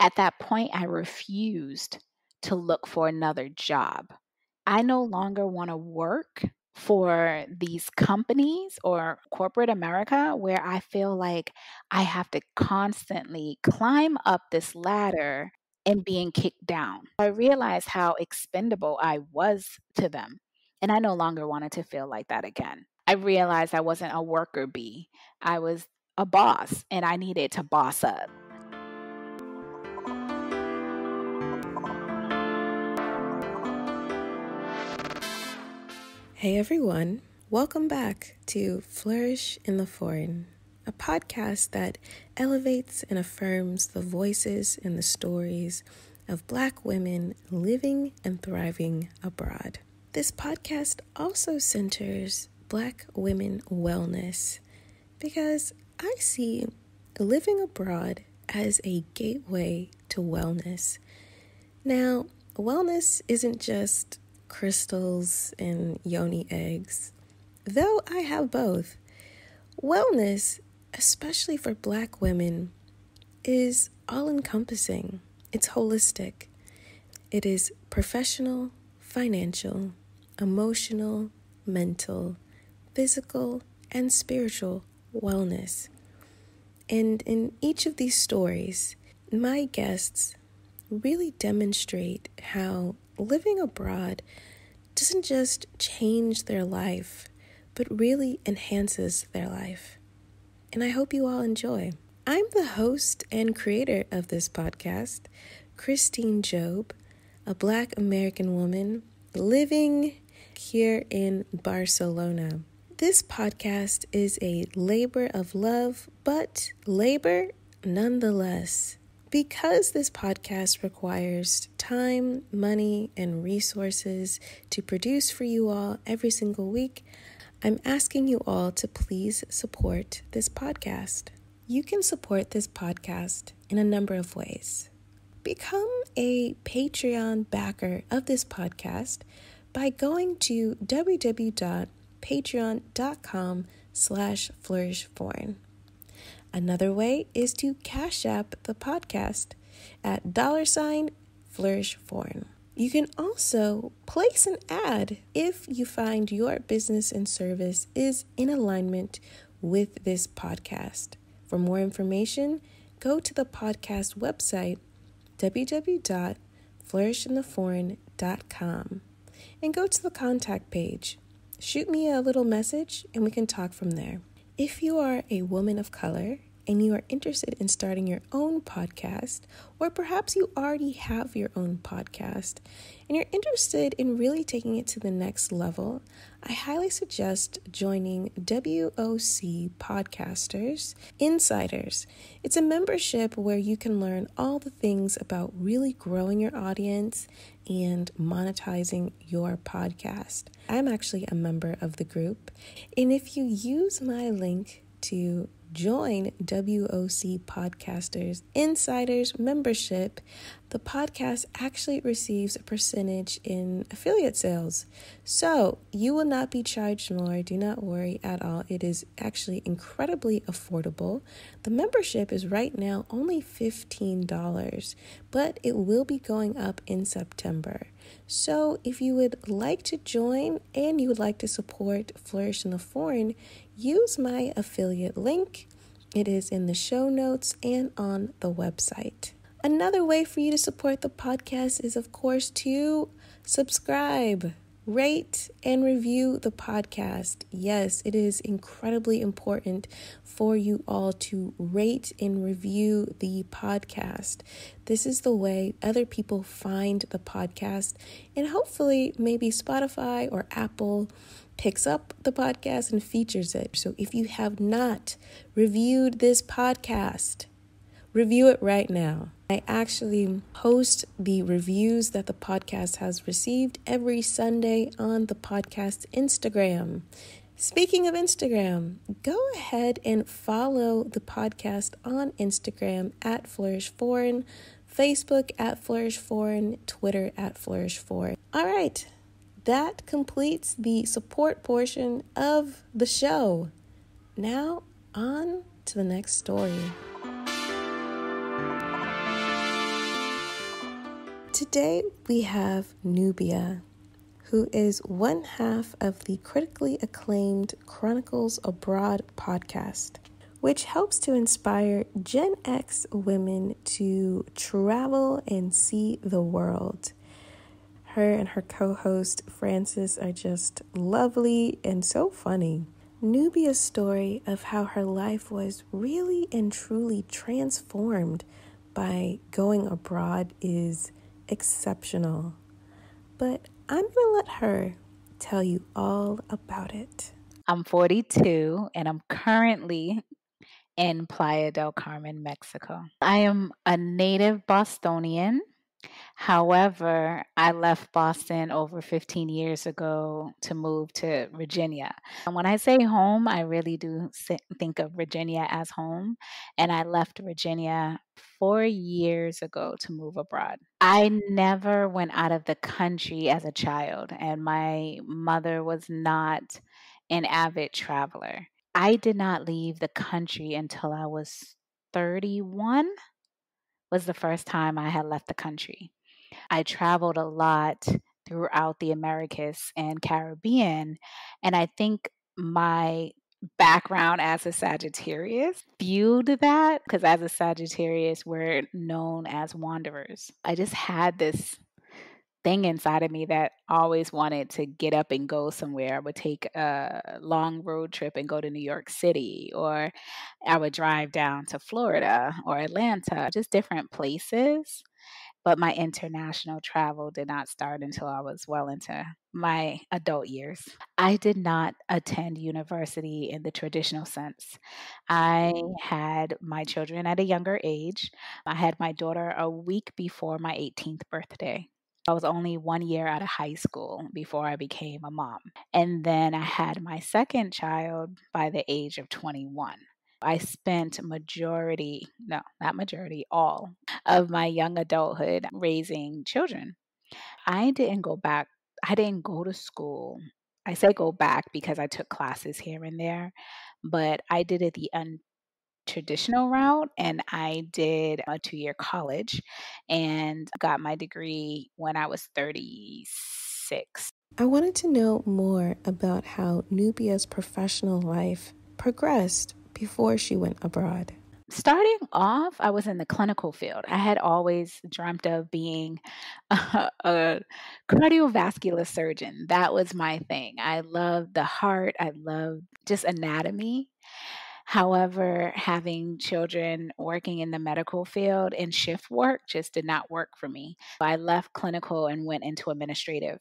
At that point, I refused to look for another job. I no longer want to work for these companies or corporate America where I feel like I have to constantly climb up this ladder and being kicked down. I realized how expendable I was to them, and I no longer wanted to feel like that again. I realized I wasn't a worker bee, I was a boss, and I needed to boss up. Hey everyone, welcome back to Flourish in the Foreign, a podcast that elevates and affirms the voices and the stories of Black women living and thriving abroad. This podcast also centers Black women wellness because I see living abroad as a gateway to wellness. Now, wellness isn't just crystals and yoni eggs, though I have both. Wellness, especially for Black women, is all-encompassing. It's holistic. It is professional, financial, emotional, mental, physical, and spiritual wellness. And in each of these stories, my guests really demonstrate how living abroad doesn't just change their life, but really enhances their life. And I hope you all enjoy. I'm the host and creator of this podcast, Christine Job, a Black American woman living here in Barcelona. This podcast is a labor of love, but labor nonetheless. Because this podcast requires time, money, and resources to produce for you all every single week, I'm asking you all to please support this podcast. You can support this podcast in a number of ways. Become a Patreon backer of this podcast by going to www.patreon.com/flourishforeign. Another way is to Cash App the podcast at $flourishforeign. You can also place an ad if you find your business and service is in alignment with this podcast. For more information, go to the podcast website, www.flourishintheforeign.com, and go to the contact page. Shoot me a little message and we can talk from there. If you are a woman of color and you are interested in starting your own podcast, or perhaps you already have your own podcast and you're interested in really taking it to the next level, I highly suggest joining WOC Podcasters Insiders. It's a membership where you can learn all the things about really growing your audience and monetizing your podcast. I'm actually a member of the group, and if you use my link to join WOC Podcasters Insiders membership, the podcast actually receives a percentage in affiliate sales. So you will not be charged more. Do not worry at all. It is actually incredibly affordable. The membership is right now only $15, but it will be going up in September. So if you would like to join and you would like to support Flourish in the Foreign, use my affiliate link. It is in the show notes and on the website. Another way for you to support the podcast is, of course, to subscribe, rate, and review the podcast. Yes, it is incredibly important for you all to rate and review the podcast. This is the way other people find the podcast, and hopefully maybe Spotify or Apple picks up the podcast and features it. So if you have not reviewed this podcast, review it right now. I actually post the reviews that the podcast has received every Sunday on the podcast Instagram. Speaking of Instagram, go ahead and follow the podcast on Instagram at Flourish Foreign, Facebook at Flourish Foreign, Twitter at Flourish Foreign. All right, that completes the support portion of the show. Now, on to the next story. Today we have Nubia, who is one half of the critically acclaimed Chronicles Abroad podcast, which helps to inspire Gen X women to travel and see the world. Her and her co-host Francis are just lovely and so funny. Nubia's story of how her life was really and truly transformed by going abroad is exceptional. But I'm going to let her tell you all about it. I'm 42 and I'm currently in Playa del Carmen, Mexico. I am a native Bostonian. However, I left Boston over 15 years ago to move to Virginia. And when I say home, I really do think of Virginia as home. And I left Virginia 4 years ago to move abroad. I never went out of the country as a child, and my mother was not an avid traveler. I did not leave the country until I was 31 was the first time I had left the country. I traveled a lot throughout the Americas and Caribbean, and I think my background as a Sagittarius fueled that because as a Sagittarius, we're known as wanderers. I just had this thing inside of me that always wanted to get up and go somewhere. I would take a long road trip and go to New York City, or I would drive down to Florida or Atlanta, just different places. But my international travel did not start until I was well into my adult years. I did not attend university in the traditional sense. I had my children at a younger age. I had my daughter a week before my 18th birthday. I was only 1 year out of high school before I became a mom. And then I had my second child by the age of 21. I spent majority, no, not majority, all of my young adulthood raising children. I didn't go back. I didn't go to school. I say go back because I took classes here and there, but I did it the untraditional route, and I did a 2 year college and got my degree when I was 36. I wanted to know more about how Nubia's professional life progressed before she went abroad. Starting off, I was in the clinical field. I had always dreamt of being a cardiovascular surgeon. That was my thing. I loved the heart, I loved just anatomy. However, having children working in the medical field and shift work just did not work for me. I left clinical and went into administrative.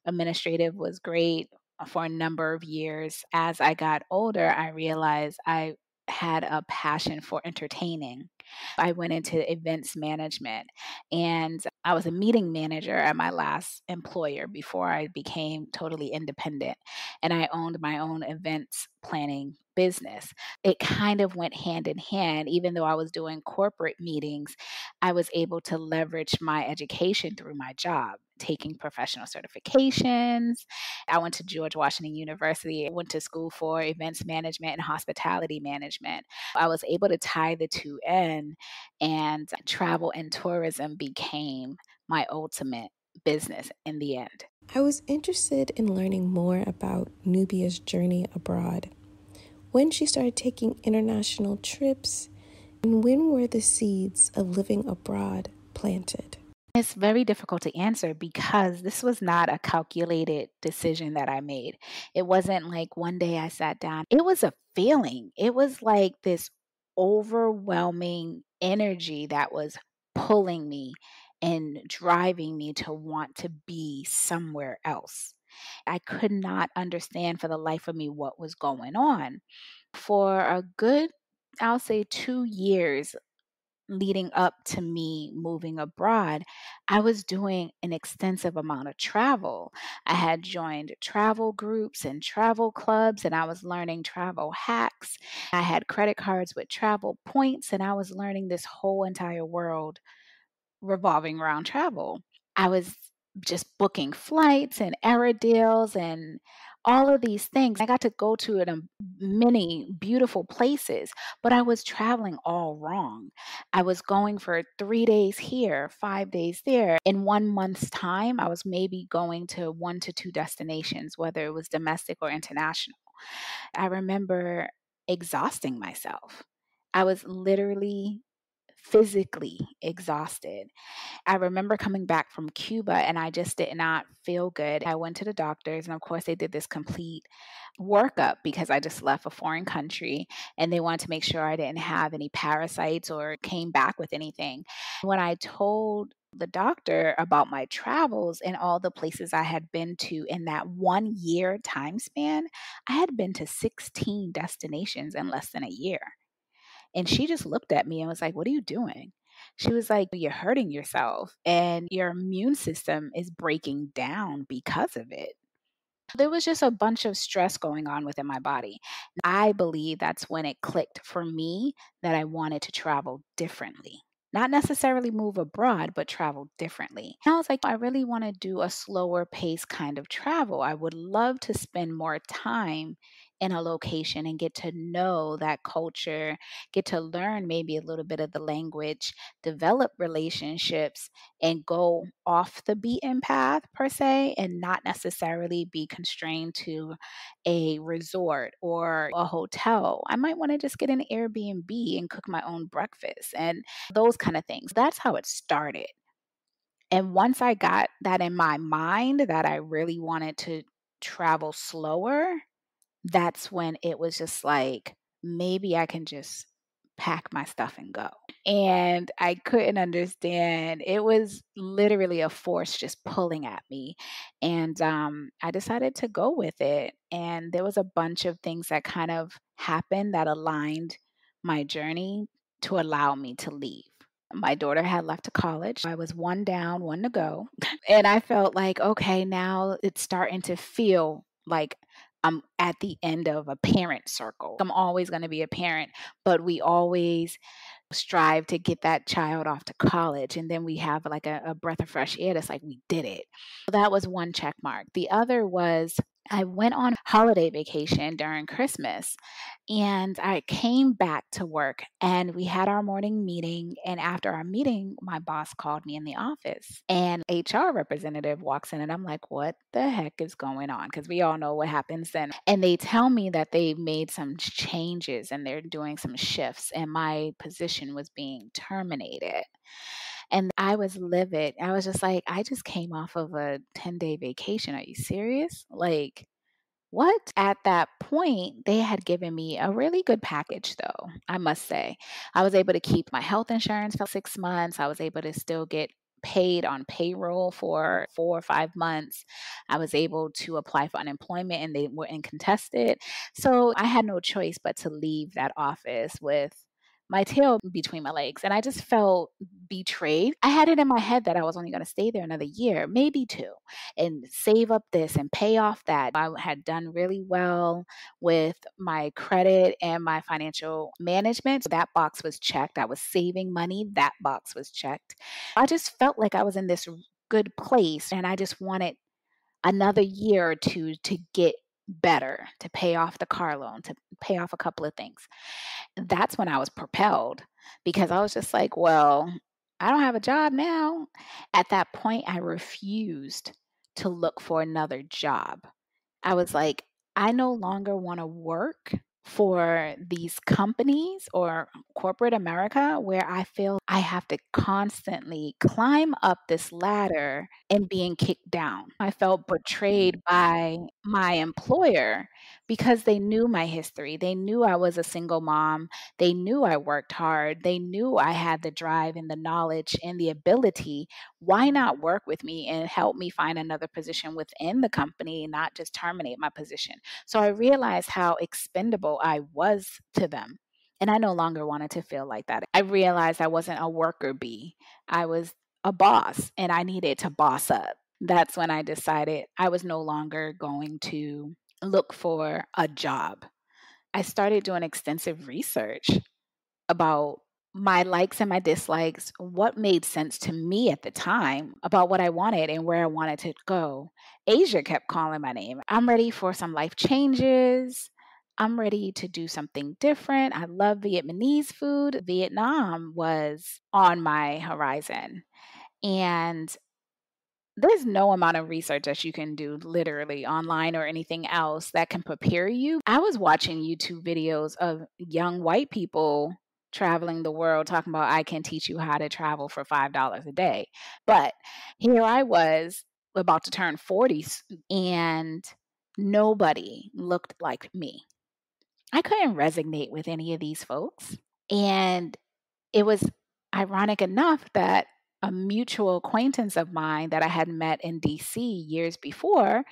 Administrative was great for a number of years. As I got older, I realized I had a passion for entertaining. I went into events management, and I was a meeting manager at my last employer before I became totally independent. And I owned my own events planning business. It kind of went hand in hand. Even though I was doing corporate meetings, I was able to leverage my education through my job, taking professional certifications. I went to George Washington University. I went to school for events management and hospitality management. I was able to tie the two in, and travel and tourism became my ultimate business in the end. I was interested in learning more about Nubia's journey abroad, when she started taking international trips, and when were the seeds of living abroad planted? It's very difficult to answer because this was not a calculated decision that I made. It wasn't like one day I sat down. It was a feeling. It was like this overwhelming energy that was pulling me and driving me to want to be somewhere else. I could not understand for the life of me what was going on. For a good, I'll say 2 years, leading up to me moving abroad, I was doing an extensive amount of travel. I had joined travel groups and travel clubs, and I was learning travel hacks. I had credit cards with travel points, and I was learning this whole entire world revolving around travel. I was just booking flights and error deals and all of these things. I got to go to many beautiful places, but I was traveling all wrong. I was going for 3 days here, 5 days there. In 1 month's time, I was maybe going to 1 to 2 destinations, whether it was domestic or international. I remember exhausting myself. I was literally physically exhausted. I remember coming back from Cuba and I just did not feel good. I went to the doctors, and of course, they did this complete workup because I just left a foreign country and they wanted to make sure I didn't have any parasites or came back with anything. When I told the doctor about my travels and all the places I had been to in that 1 year time span, I had been to 16 destinations in less than a year. And she just looked at me and was like, "What are you doing?" She was like, "You're hurting yourself and your immune system is breaking down because of it." There was just a bunch of stress going on within my body. I believe that's when it clicked for me that I wanted to travel differently. Not necessarily move abroad, but travel differently. And I was like, I really want to do a slower pace kind of travel. I would love to spend more time in a location and get to know that culture, get to learn maybe a little bit of the language, develop relationships, and go off the beaten path per se, and not necessarily be constrained to a resort or a hotel. I might want to just get an Airbnb and cook my own breakfast and those kind of things. That's how it started. And once I got that in my mind that I really wanted to travel slower, that's when it was just like, maybe I can just pack my stuff and go. And I couldn't understand. It was literally a force just pulling at me. And I decided to go with it. And there was a bunch of things that kind of happened that aligned my journey to allow me to leave. My daughter had left to college. I was one down, one to go. And I felt like, okay, now it's starting to feel like I'm at the end of a parent circle. I'm always going to be a parent, but we always strive to get that child off to college. And then we have like a breath of fresh air that's like, we did it. So that was one check mark. The other was I went on holiday vacation during Christmas and I came back to work and we had our morning meeting. And after our meeting, my boss called me in the office and HR representative walks in and I'm like, what the heck is going on? Because we all know what happens then. And they tell me that they made some changes and they're doing some shifts and my position was being terminated. And I was livid. I was just like, I just came off of a 10-day vacation. Are you serious? Like, what? At that point, they had given me a really good package, though, I must say. I was able to keep my health insurance for 6 months. I was able to still get paid on payroll for 4 or 5 months. I was able to apply for unemployment and they weren't contested. So I had no choice but to leave that office with my tail between my legs. And I just felt betrayed. I had it in my head that I was only going to stay there another year, maybe two, and save up this and pay off that. I had done really well with my credit and my financial management. So that box was checked. I was saving money. That box was checked. I just felt like I was in this good place and I just wanted another year or two to get better, to pay off the car loan, to pay off a couple of things. That's when I was propelled because I was just like, well, I don't have a job now. At that point, I refused to look for another job. I was like, I no longer want to work for these companies or corporate America where I feel I have to constantly climb up this ladder and being kicked down. I felt betrayed by my employer because they knew my history. They knew I was a single mom. They knew I worked hard. They knew I had the drive and the knowledge and the ability. Why not work with me and help me find another position within the company, not just terminate my position? So I realized how expendable I was to them. And I no longer wanted to feel like that. I realized I wasn't a worker bee. I was a boss and I needed to boss up. That's when I decided I was no longer going to look for a job. I started doing extensive research about my likes and my dislikes, what made sense to me at the time about what I wanted and where I wanted to go. Asia kept calling my name. I'm ready for some life changes. I'm ready to do something different. I love Vietnamese food. Vietnam was on my horizon. And there's no amount of research that you can do literally online or anything else that can prepare you. I was watching YouTube videos of young white people traveling the world talking about, I can teach you how to travel for $5 a day. But here I was about to turn 40 and nobody looked like me. I couldn't resonate with any of these folks. And it was ironic enough that a mutual acquaintance of mine that I had met in DC years before,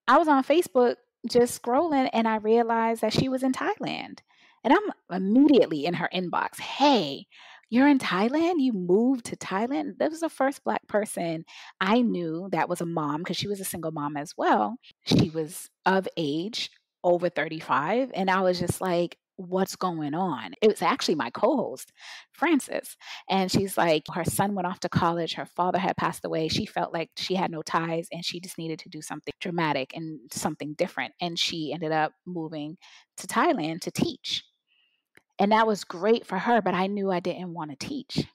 I was on Facebook just scrolling and I realized that she was in Thailand. And I'm immediately in her inbox. Hey, you're in Thailand? You moved to Thailand? That was the first Black person I knew that was a mom because she was a single mom as well. She was of age, over 35. And I was just like, what's going on? It was actually my co host, Frances. And she's like, her son went off to college. Her father had passed away. She felt like she had no ties and she just needed to do something dramatic and something different. And she ended up moving to Thailand to teach. And that was great for her, but I knew I didn't want to teach.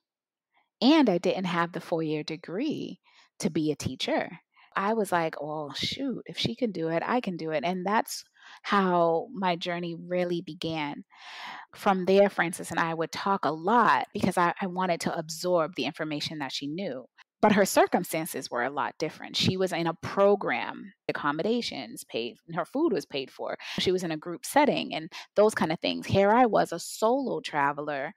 And I didn't have the 4-year degree to be a teacher. I was like, well, shoot, if she can do it, I can do it. And that's how my journey really began. From there, Frances and I would talk a lot because I wanted to absorb the information that she knew. But her circumstances were a lot different. She was in a program, accommodations paid, her food was paid for. She was in a group setting and those kind of things. Here I was, a solo traveler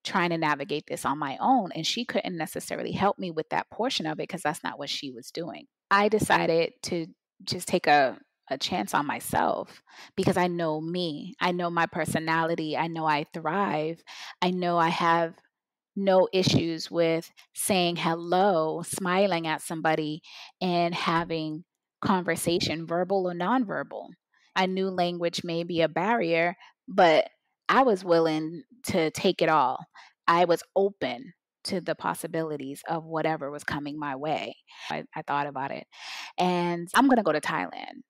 trying to navigate this on my own, and she couldn't necessarily help me with that portion of it because that's not what she was doing. I decided to just take a chance on myself because I know me. I know my personality. I know I thrive. I know I have no issues with saying hello, smiling at somebody, and having conversation, verbal or nonverbal. I knew language may be a barrier, but I was willing to take it all. I was open to the possibilities of whatever was coming my way. I thought about it. And I'm going to go to Thailand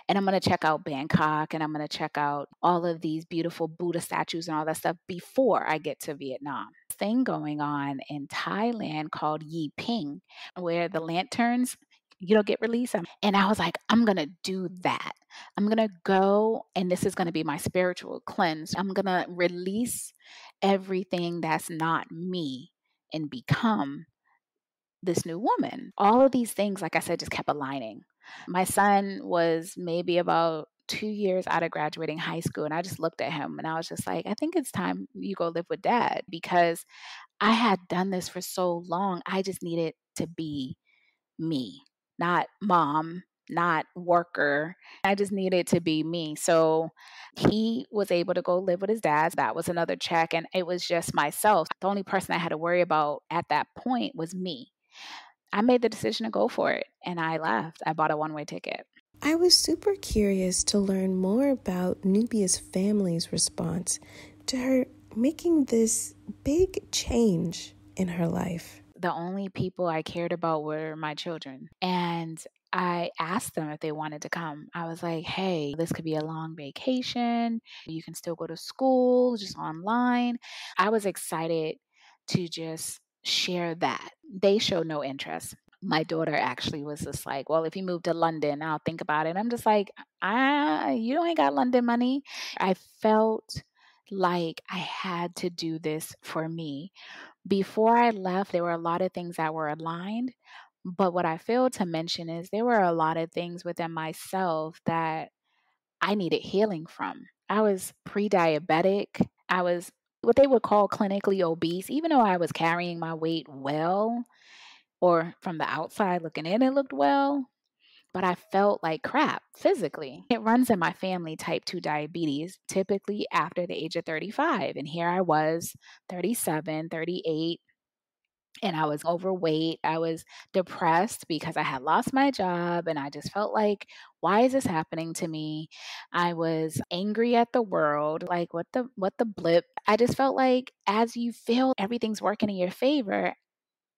and I'm going to check out Bangkok and I'm going to check out all of these beautiful Buddha statues and all that stuff before I get to Vietnam. Thing going on in Thailand called Yi Ping, where the lanterns, get released. And I was like, I'm going to do that. I'm going to go and this is going to be my spiritual cleanse. I'm going to release everything that's not me and become this new woman. All of these things, like I said, just kept aligning. My son was maybe about 2 years out of graduating high school, and I just looked at him and I was just like, I think it's time you go live with dad because I had done this for so long. I just needed to be me, not mom, not worker. I just needed to be me. So he was able to go live with his dad. That was another check. And it was just myself. The only person I had to worry about at that point was me. I made the decision to go for it and I left. I bought a one-way ticket. I was super curious to learn more about Nubia's family's response to her making this big change in her life. The only people I cared about were my children. And I asked them if they wanted to come. I was like, hey, this could be a long vacation. You can still go to school just online. I was excited to just share that. They showed no interest. My daughter actually was just like, well, if you move to London, I'll think about it. I'm just like, you ain't got London money. I felt like I had to do this for me. Before I left, there were a lot of things that were aligned. But what I failed to mention is there were a lot of things within myself that I needed healing from. I was pre diabetic. I was what they would call clinically obese, even though I was carrying my weight well, or from the outside looking in, it looked well. But I felt like crap physically. It runs in my family, type 2 diabetes, typically after the age of 35. And here I was, 37, 38, and I was overweight. I was depressed because I had lost my job and I just felt like, why is this happening to me? I was angry at the world, like what the blip. I just felt like as you feel everything's working in your favor,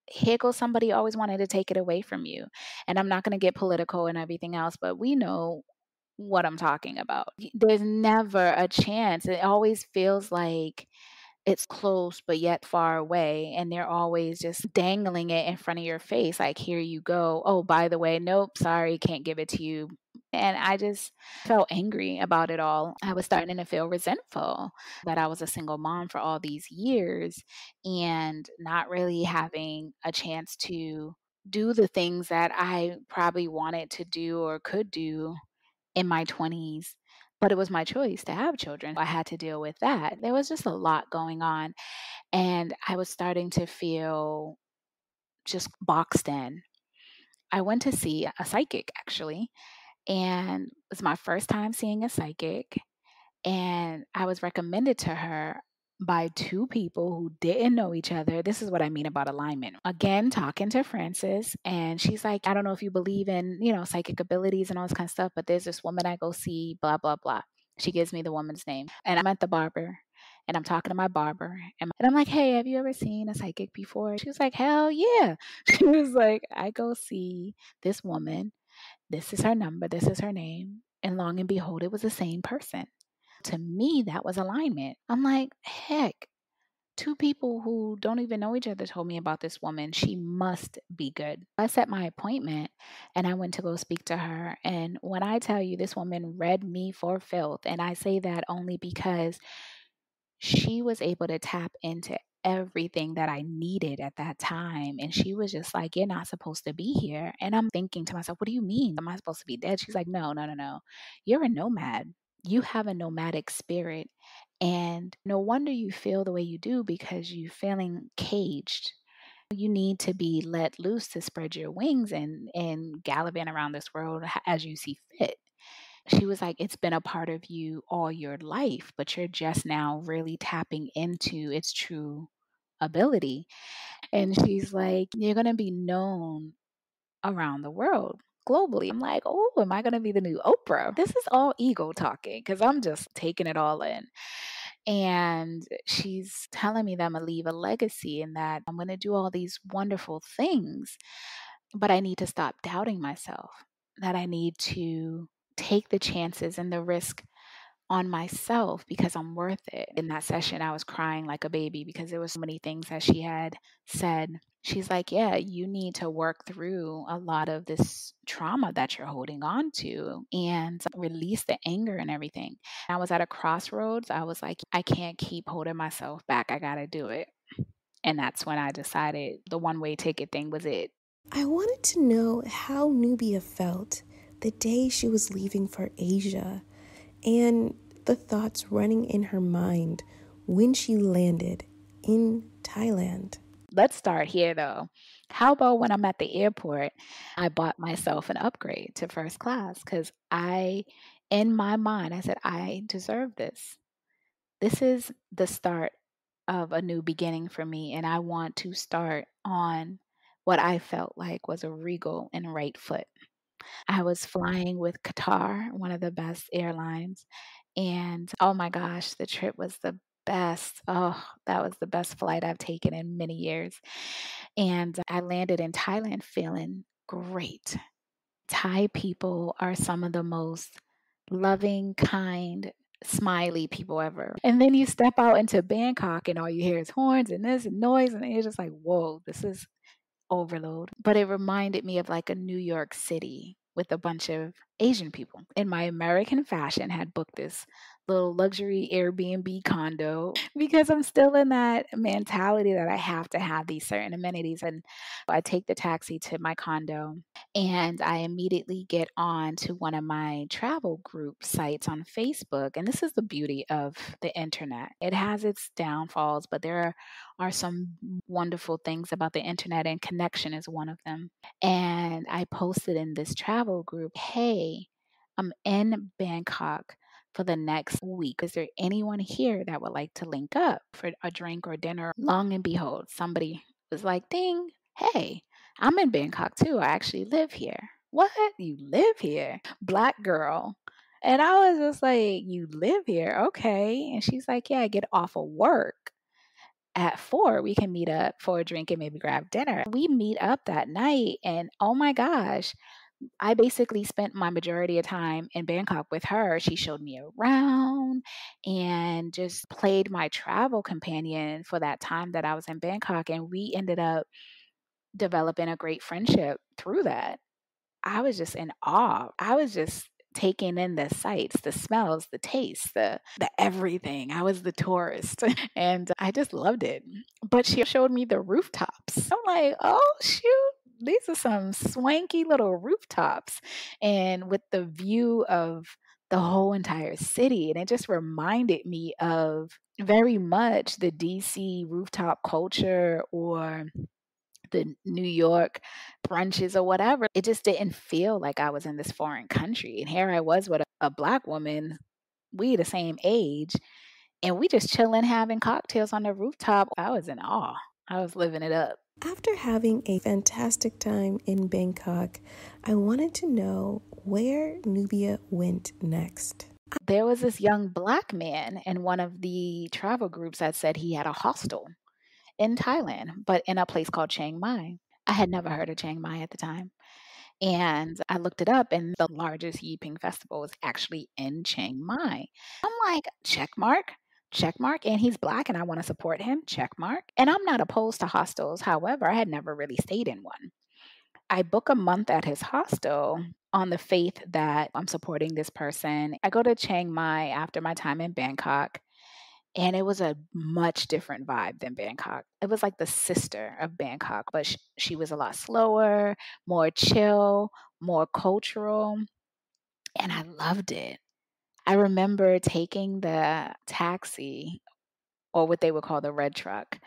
here goes somebody always wanted to take it away from you. And I'm not going to get political and everything else, but we know what I'm talking about. There's never a chance. It always feels like it's close but yet far away, and they're always just dangling it in front of your face like, "Here you go. Oh, by the way, nope, sorry, can't give it to you." And I just felt angry about it all. I was starting to feel resentful that I was a single mom for all these years and not really having a chance to do the things that I probably wanted to do or could do in my 20s, but it was my choice to have children. I had to deal with that. There was just a lot going on, and I was starting to feel just boxed in. I went to see a psychic actually, and it was my first time seeing a psychic. And I was recommended to her by 2 people who didn't know each other. This is what I mean about alignment. Again, talking to Frances, and she's like, "I don't know if you believe in, psychic abilities and all this kind of stuff, but there's this woman I go see, blah, blah, blah." She gives me the woman's name. And I'm at the barber, and I'm talking to my barber, and I'm like, "Hey, have you ever seen a psychic before?" She was like, "Hell yeah." She was like, "I go see this woman. This is her number. This is her name." And long and behold, it was the same person. To me, that was alignment. I'm like, heck, 2 people who don't even know each other told me about this woman. She must be good. I set my appointment and I went to go speak to her. And when I tell you this woman read me for filth, and I say that only because she was able to tap into everything that I needed at that time. And she was just like, "You're not supposed to be here." And I'm thinking to myself, "What do you mean? Am I supposed to be dead?" She's like, "No, no, no, no. You're a nomad. You have a nomadic spirit. And no wonder you feel the way you do because you're feeling caged. You need to be let loose to spread your wings and gallivant around this world as you see fit." She was like, "It's been a part of you all your life, but you're just now really tapping into its true ability." And she's like, "You're going to be known around the world, globally." I'm like, "Oh, am I going to be the new Oprah?" This is all ego talking because I'm just taking it all in. And she's telling me that I'm going to leave a legacy and that I'm going to do all these wonderful things, but I need to stop doubting myself, that I need to take the chances and the risk on myself because I'm worth it. In that session, I was crying like a baby because there was so many things that she had said. She's like, "Yeah, you need to work through a lot of this trauma that you're holding on to and release the anger and everything." I was at a crossroads. I was like, I can't keep holding myself back. I got to do it. And that's when I decided the one way ticket thing was it. I wanted to know how Nubia felt the day she was leaving for Asia and the thoughts running in her mind when she landed in Thailand. Let's start here though. How about when I'm at the airport, I bought myself an upgrade to first class because in my mind, I said, I deserve this. This is the start of a new beginning for me. And I want to start on what I felt like was a regal and right foot. I was flying with Qatar, one of the best airlines. And oh my gosh, the trip was the best. Oh, that was the best flight I've taken in many years. And I landed in Thailand feeling great. Thai people are some of the most loving, kind, smiley people ever. And then you step out into Bangkok and all you hear is horns and this and noise. And you're just like, whoa, this is overload. But it reminded me of like a New York City with a bunch of Asian people. In my American fashion, had booked this little luxury Airbnb condo because I'm still in that mentality that I have to have these certain amenities. And I take the taxi to my condo and I immediately get on to one of my travel group sites on Facebook. And this is the beauty of the internet. It has its downfalls, but there are some wonderful things about the internet, and connection is one of them. And I posted in this travel group, "Hey, I'm in Bangkok for the next week. Is there anyone here that would like to link up for a drink or dinner?" Long and behold, somebody was like, ding, hey, I'm in Bangkok too. I actually live here. What? You live here? Black girl. And I was just like, you live here? Okay. And she's like, yeah, I get off of work at 4. We can meet up for a drink and maybe grab dinner. We meet up that night. And oh my gosh, I basically spent my majority of time in Bangkok with her. She showed me around and just played my travel companion for that time that I was in Bangkok. And we ended up developing a great friendship through that. I was just in awe. I was just taking in the sights, the smells, the tastes, the everything. I was the tourist and I just loved it. But she showed me the rooftops. I'm like, "Oh shoot, these are some swanky little rooftops." And with the view of the whole entire city, and it just reminded me of very much the DC rooftop culture or the New York brunches or whatever. It just didn't feel like I was in this foreign country. And here I was with a black woman, we the same age, and we just chilling having cocktails on the rooftop. I was in awe. I was living it up. After having a fantastic time in Bangkok, I wanted to know where Nubia went next. There was this young black man in one of the travel groups that said he had a hostel in Thailand, but in a place called Chiang Mai. I had never heard of Chiang Mai at the time. And I looked it up, and the largest Yiping festival was actually in Chiang Mai. I'm like, check mark. And he's black, and I want to support him, check mark. And I'm not opposed to hostels. However, I had never really stayed in one. I book a month at his hostel on the faith that I'm supporting this person. I go to Chiang Mai after my time in Bangkok. And it was a much different vibe than Bangkok. It was like the sister of Bangkok, but she was a lot slower, more chill, more cultural, and I loved it. I remember taking the taxi, or what they would call the red truck,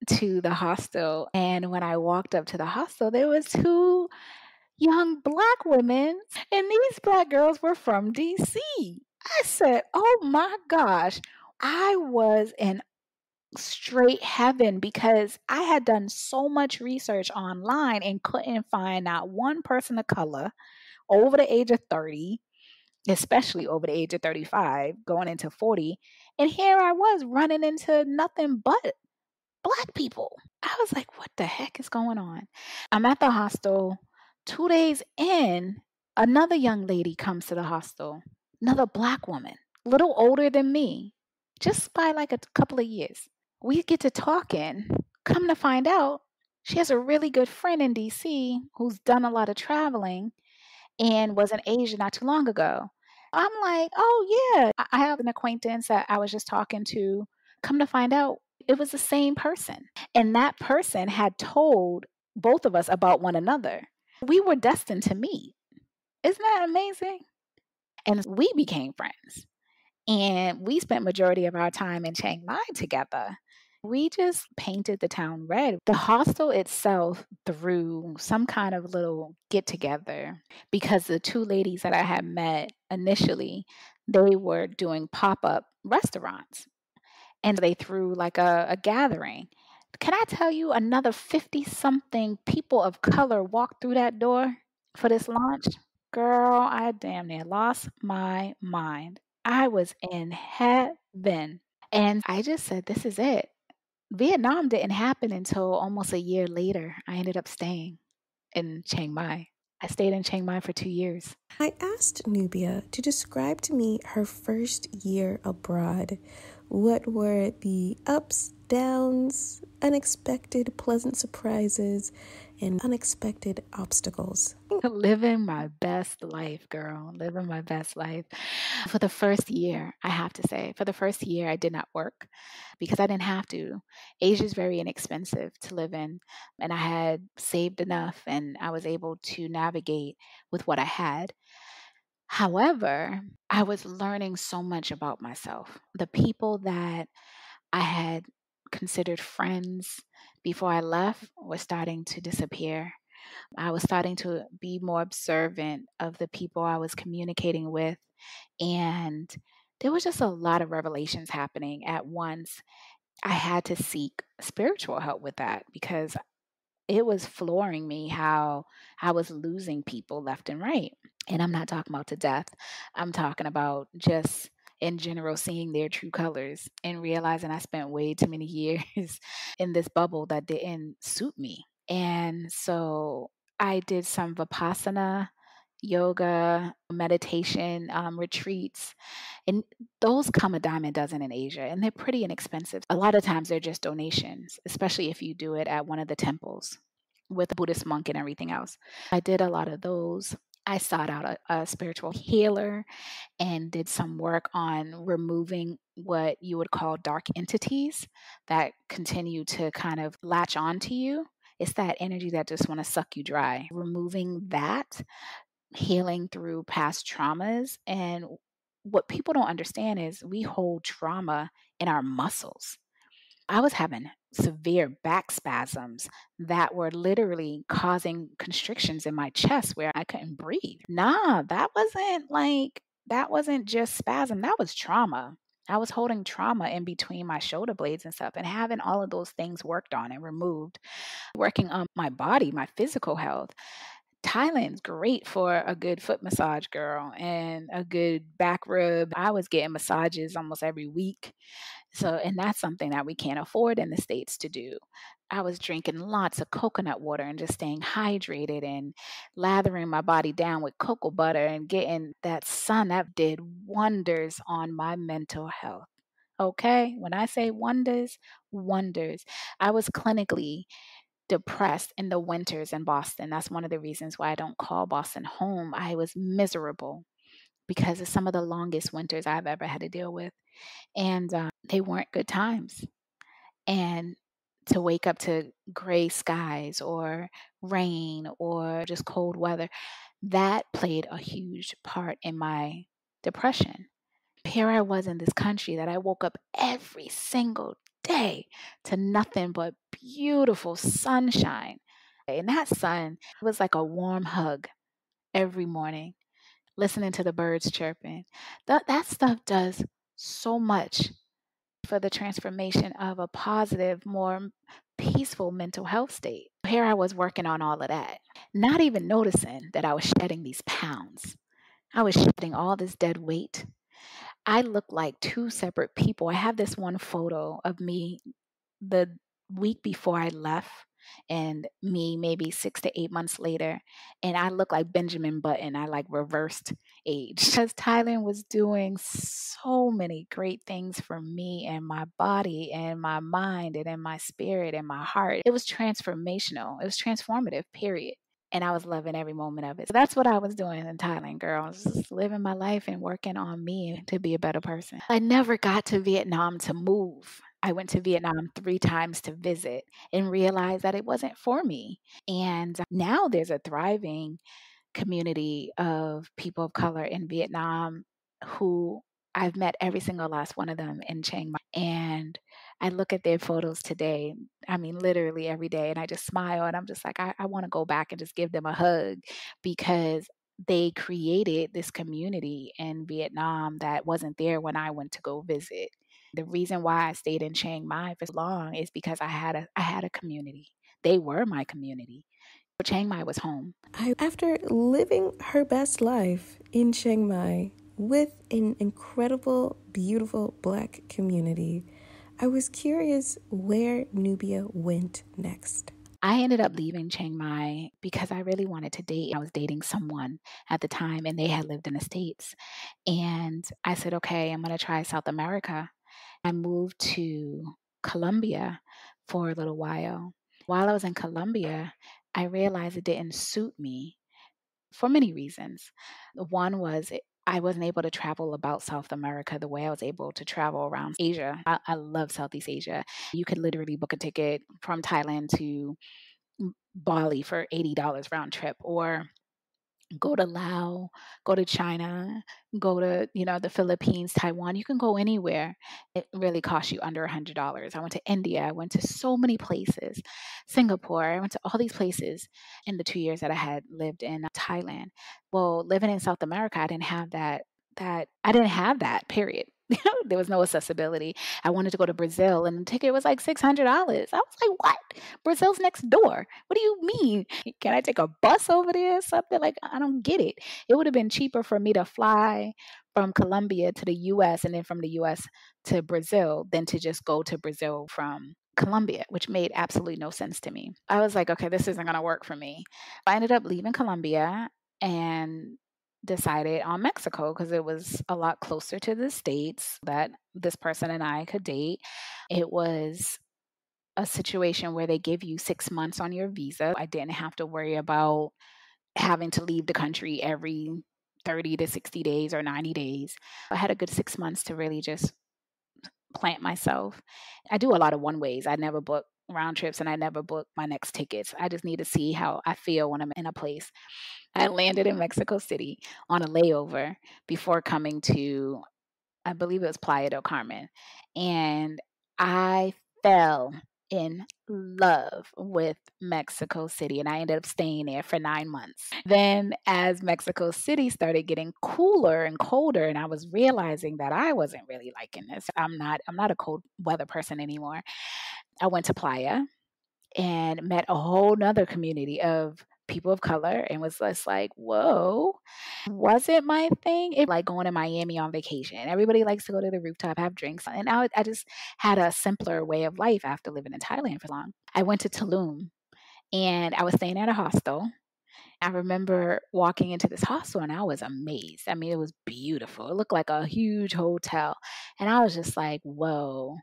to the hostel. And when I walked up to the hostel, there was two young black women, and these black girls were from DC. I said, "Oh my gosh." I was in straight heaven because I had done so much research online and couldn't find not one person of color over the age of 30, especially over the age of 35, going into 40. And here I was running into nothing but black people. I was like, what the heck is going on? I'm at the hostel. 2 days in, another young lady comes to the hostel, another black woman, little older than me, just by like a couple of years. We get to talking. Come to find out, she has a really good friend in DC who's done a lot of traveling and was in Asia not too long ago. I'm like, oh yeah, I have an acquaintance that I was just talking to. Come to find out, it was the same person. And that person had told both of us about one another. We were destined to meet. Isn't that amazing? And we became friends. And we spent majority of our time in Chiang Mai together. We just painted the town red. The hostel itself threw some kind of little get together because the two ladies that I had met initially, they were doing pop-up restaurants and they threw like a gathering. Can I tell you another 50 something people of color walked through that door for this launch? Girl, I damn near lost my mind. I was in heaven. And I just said, this is it. Vietnam didn't happen until almost a year later. I ended up staying in Chiang Mai. I stayed in Chiang Mai for 2 years. I asked Nubia to describe to me her first year abroad. What were the ups, downs, unexpected pleasant surprises, and unexpected obstacles? Living my best life, girl. Living my best life. For the first year, I have to say, for the first year, I did not work because I didn't have to. Asia is very inexpensive to live in, and I had saved enough and I was able to navigate with what I had. However, I was learning so much about myself. The people that I had considered friends before I left were starting to disappear. I was starting to be more observant of the people I was communicating with. And there was just a lot of revelations happening at once. I had to seek spiritual help with that because it was flooring me how I was losing people left and right. And I'm not talking about to death. I'm talking about just in general seeing their true colors and realizing I spent way too many years in this bubble that didn't suit me. And so I did some Vipassana, yoga, meditation retreats, and those come a dime a dozen in Asia, and they're pretty inexpensive. A lot of times they're just donations, especially if you do it at one of the temples with a Buddhist monk and everything else. I did a lot of those. I sought out a spiritual healer and did some work on removing what you would call dark entities that continue to kind of latch onto you. It's that energy that just want to suck you dry. Removing that, healing through past traumas. And what people don't understand is we hold trauma in our muscles. I was having severe back spasms that were literally causing constrictions in my chest where I couldn't breathe. Nah, that wasn't just spasm, that was trauma. I was holding trauma in between my shoulder blades and stuff, and having all of those things worked on and removed, working on my body, my physical health. Thailand's great for a good foot massage, girl, and a good back rub. I was getting massages almost every week. So, and that's something that we can't afford in the States to do. I was drinking lots of coconut water and just staying hydrated and lathering my body down with cocoa butter and getting that sun. That did wonders on my mental health. Okay. When I say wonders, wonders. I was clinically depressed in the winters in Boston. That's one of the reasons why I don't call Boston home. I was miserable because of some of the longest winters I've ever had to deal with. And they weren't good times. And to wake up to gray skies or rain or just cold weather, that played a huge part in my depression. Here I was in this country that I woke up every single day to nothing but beautiful sunshine. And that sun was like a warm hug every morning, listening to the birds chirping. That stuff does so much for the transformation of a positive, more peaceful mental health state. Here I was working on all of that, not even noticing that I was shedding these pounds. I was shedding all this dead weight. I look like two separate people. I have this one photo of me the week before I left and me maybe 6 to 8 months later. And I look like Benjamin Button. I like reversed age because Thailand was doing so many great things for me and my body and my mind and in my spirit and my heart. It was transformational. It was transformative, period. And I was loving every moment of it. So that's what I was doing in Thailand, girls, just living my life and working on me to be a better person. I never got to Vietnam to move. I went to Vietnam 3 times to visit and realized that it wasn't for me. And now there's a thriving community of people of color in Vietnam who I've met every single last one of them in Chiang Mai. And I look at their photos today, I mean, literally every day, and I just smile and I'm just like, I want to go back and just give them a hug because they created this community in Vietnam that wasn't there when I went to go visit. The reason why I stayed in Chiang Mai for so long is because I had a community. They were my community. Chiang Mai was home. After living her best life in Chiang Mai with an incredible, beautiful Black community, I was curious where Nubia went next. I ended up leaving Chiang Mai because I really wanted to date. I was dating someone at the time and they had lived in the States. And I said, okay, I'm going to try South America. I moved to Colombia for a little while. While I was in Colombia, I realized it didn't suit me for many reasons. One was I wasn't able to travel about South America the way I was able to travel around Asia. I love Southeast Asia. You could literally book a ticket from Thailand to Bali for $80 round trip, or go to Laos, go to China, go to, the Philippines, Taiwan. You can go anywhere. It really costs you under $100. I went to India. I went to so many places. Singapore. I went to all these places in the 2 years that I had lived in Thailand. Well, living in South America, I didn't have that, period. There was no accessibility. I wanted to go to Brazil and the ticket was like $600. I was like, "What? Brazil's next door. What do you mean? Can I take a bus over there or something?" Like, I don't get it. It would have been cheaper for me to fly from Colombia to the US and then from the US to Brazil than to just go to Brazil from Colombia, which made absolutely no sense to me. I was like, "Okay, this isn't gonna work for me." I ended up leaving Colombia and decided on Mexico because it was a lot closer to the States that this person and I could date. It was a situation where they give you 6 months on your visa. I didn't have to worry about having to leave the country every 30 to 60 days or 90 days. I had a good 6 months to really just plant myself. I do a lot of one ways. I never book round trips and I never book my next tickets. I just need to see how I feel when I'm in a place. I landed in Mexico City on a layover before coming to, I believe it was Playa del Carmen. And I fell in love with Mexico City and I ended up staying there for 9 months. Then, as Mexico City started getting cooler and colder, and I was realizing that I wasn't really liking this. I'm not a cold weather person anymore. I went to Playa and met a whole nother community of people of color and was just like, whoa, wasn't my thing. It like going to Miami on vacation. Everybody likes to go to the rooftop, have drinks. And I just had a simpler way of life after living in Thailand for long. I went to Tulum and I was staying at a hostel. I remember walking into this hostel and I was amazed. I mean, it was beautiful. It looked like a huge hotel. And I was just like, whoa.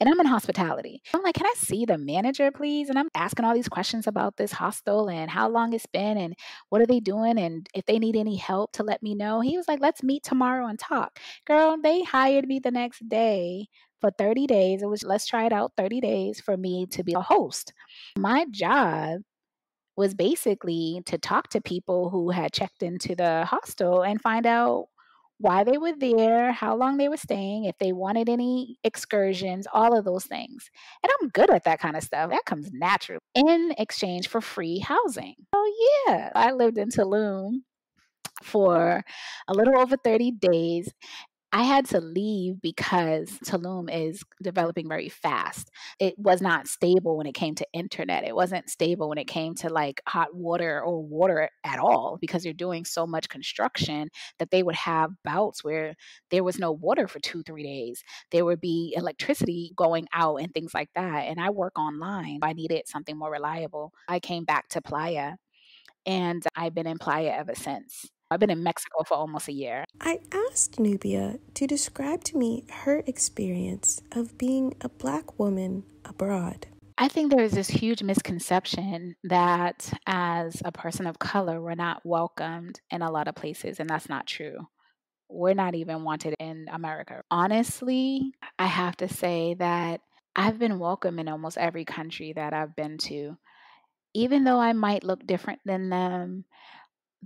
And I'm in hospitality. I'm like, can I see the manager, please? And I'm asking all these questions about this hostel and how long it's been and what are they doing and if they need any help to let me know. He was like, let's meet tomorrow and talk. Girl, they hired me the next day for 30 days. It was, let's try it out, 30 days for me to be a host. My job was basically to talk to people who had checked into the hostel and find out why they were there, how long they were staying, if they wanted any excursions, all of those things. And I'm good at that kind of stuff. That comes naturally in exchange for free housing. Oh, yeah. I lived in Tulum for a little over 30 days. I had to leave because Tulum is developing very fast. It was not stable when it came to internet. It wasn't stable when it came to like hot water or water at all because they're doing so much construction that they would have bouts where there was no water for 2, 3 days. There would be electricity going out and things like that. And I work online. I needed something more reliable. I came back to Playa and I've been in Playa ever since. I've been in Mexico for almost a year. I asked Nubia to describe to me her experience of being a Black woman abroad. I think there is this huge misconception that as a person of color, we're not welcomed in a lot of places, and that's not true. We're not even wanted in America. Honestly, I have to say that I've been welcome in almost every country that I've been to. Even though I might look different than them,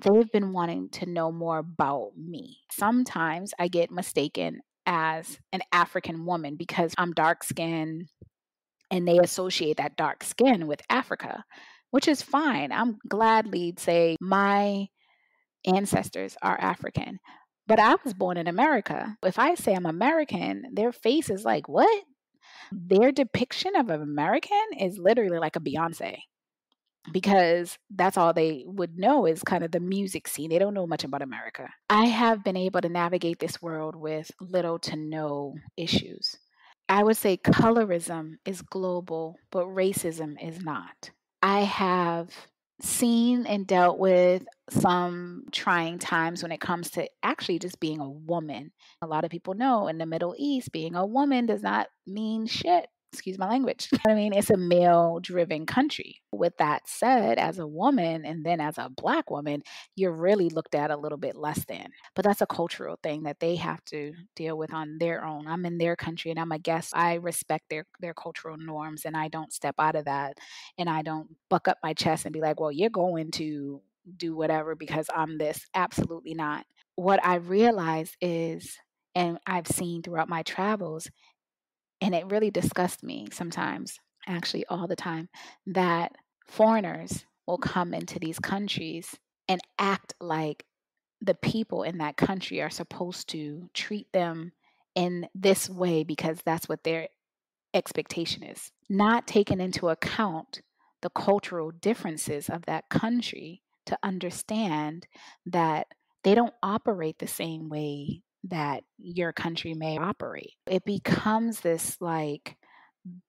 they've been wanting to know more about me. Sometimes I get mistaken as an African woman because I'm dark skinned and they associate that dark skin with Africa, which is fine. I'm gladly say my ancestors are African, but I was born in America. If I say I'm American, their face is like, what? Their depiction of an American is literally like a Beyonce because that's all they would know is kind of the music scene. They don't know much about America. I have been able to navigate this world with little to no issues. I would say colorism is global, but racism is not. I have seen and dealt with some trying times when it comes to actually just being a woman. A lot of people know in the Middle East, being a woman does not mean shit. Excuse my language. I mean, it's a male driven country. With that said, as a woman and then as a Black woman, you're really looked at a little bit less than. But that's a cultural thing that they have to deal with on their own. I'm in their country and I'm a guest. I respect their cultural norms and I don't step out of that and I don't buck up my chest and be like, well, you're going to do whatever because I'm this. Absolutely not. What I realize is, and I've seen throughout my travels, and it really disgusts me sometimes, actually all the time, that foreigners will come into these countries and act like the people in that country are supposed to treat them in this way because that's what their expectation is, not taking into account the cultural differences of that country to understand that they don't operate the same way that your country may operate. It becomes this like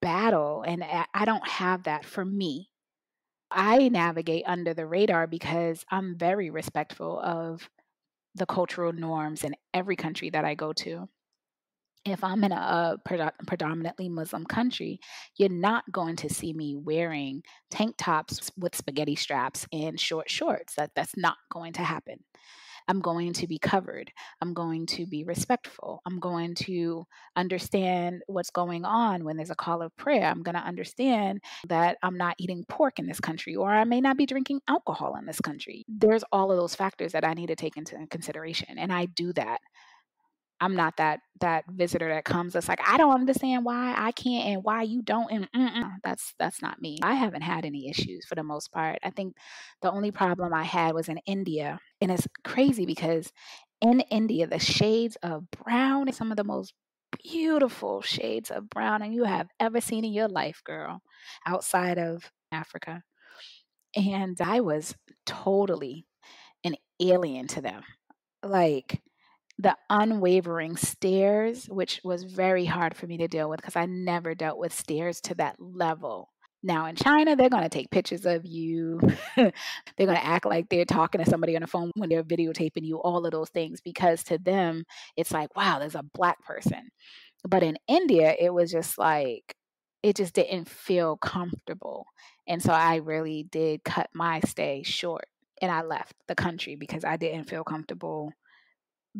battle, and I don't have that for me. I navigate under the radar because I'm very respectful of the cultural norms in every country that I go to. If I'm in a predominantly Muslim country, you're not going to see me wearing tank tops with spaghetti straps and short shorts. That's not going to happen. I'm going to be covered. I'm going to be respectful. I'm going to understand what's going on when there's a call of prayer. I'm going to understand that I'm not eating pork in this country, or I may not be drinking alcohol in this country. There's all of those factors that I need to take into consideration, and I do that. I'm not that visitor that comes that's like, I don't understand why I can't and why you don't, and that's not me. I haven't had any issues for the most part. I think the only problem I had was in India. And it's crazy because in India the shades of brown is some of the most beautiful shades of brown and you have ever seen in your life, girl, outside of Africa. And I was totally an alien to them. Like the unwavering stares, which was very hard for me to deal with because I never dealt with stares to that level. Now in China, they're going to take pictures of you. They're going to act like they're talking to somebody on the phone when they're videotaping you, all of those things, because to them, it's like, wow, there's a black person. But in India, it was just like, it just didn't feel comfortable. And so I really did cut my stay short and I left the country because I didn't feel comfortable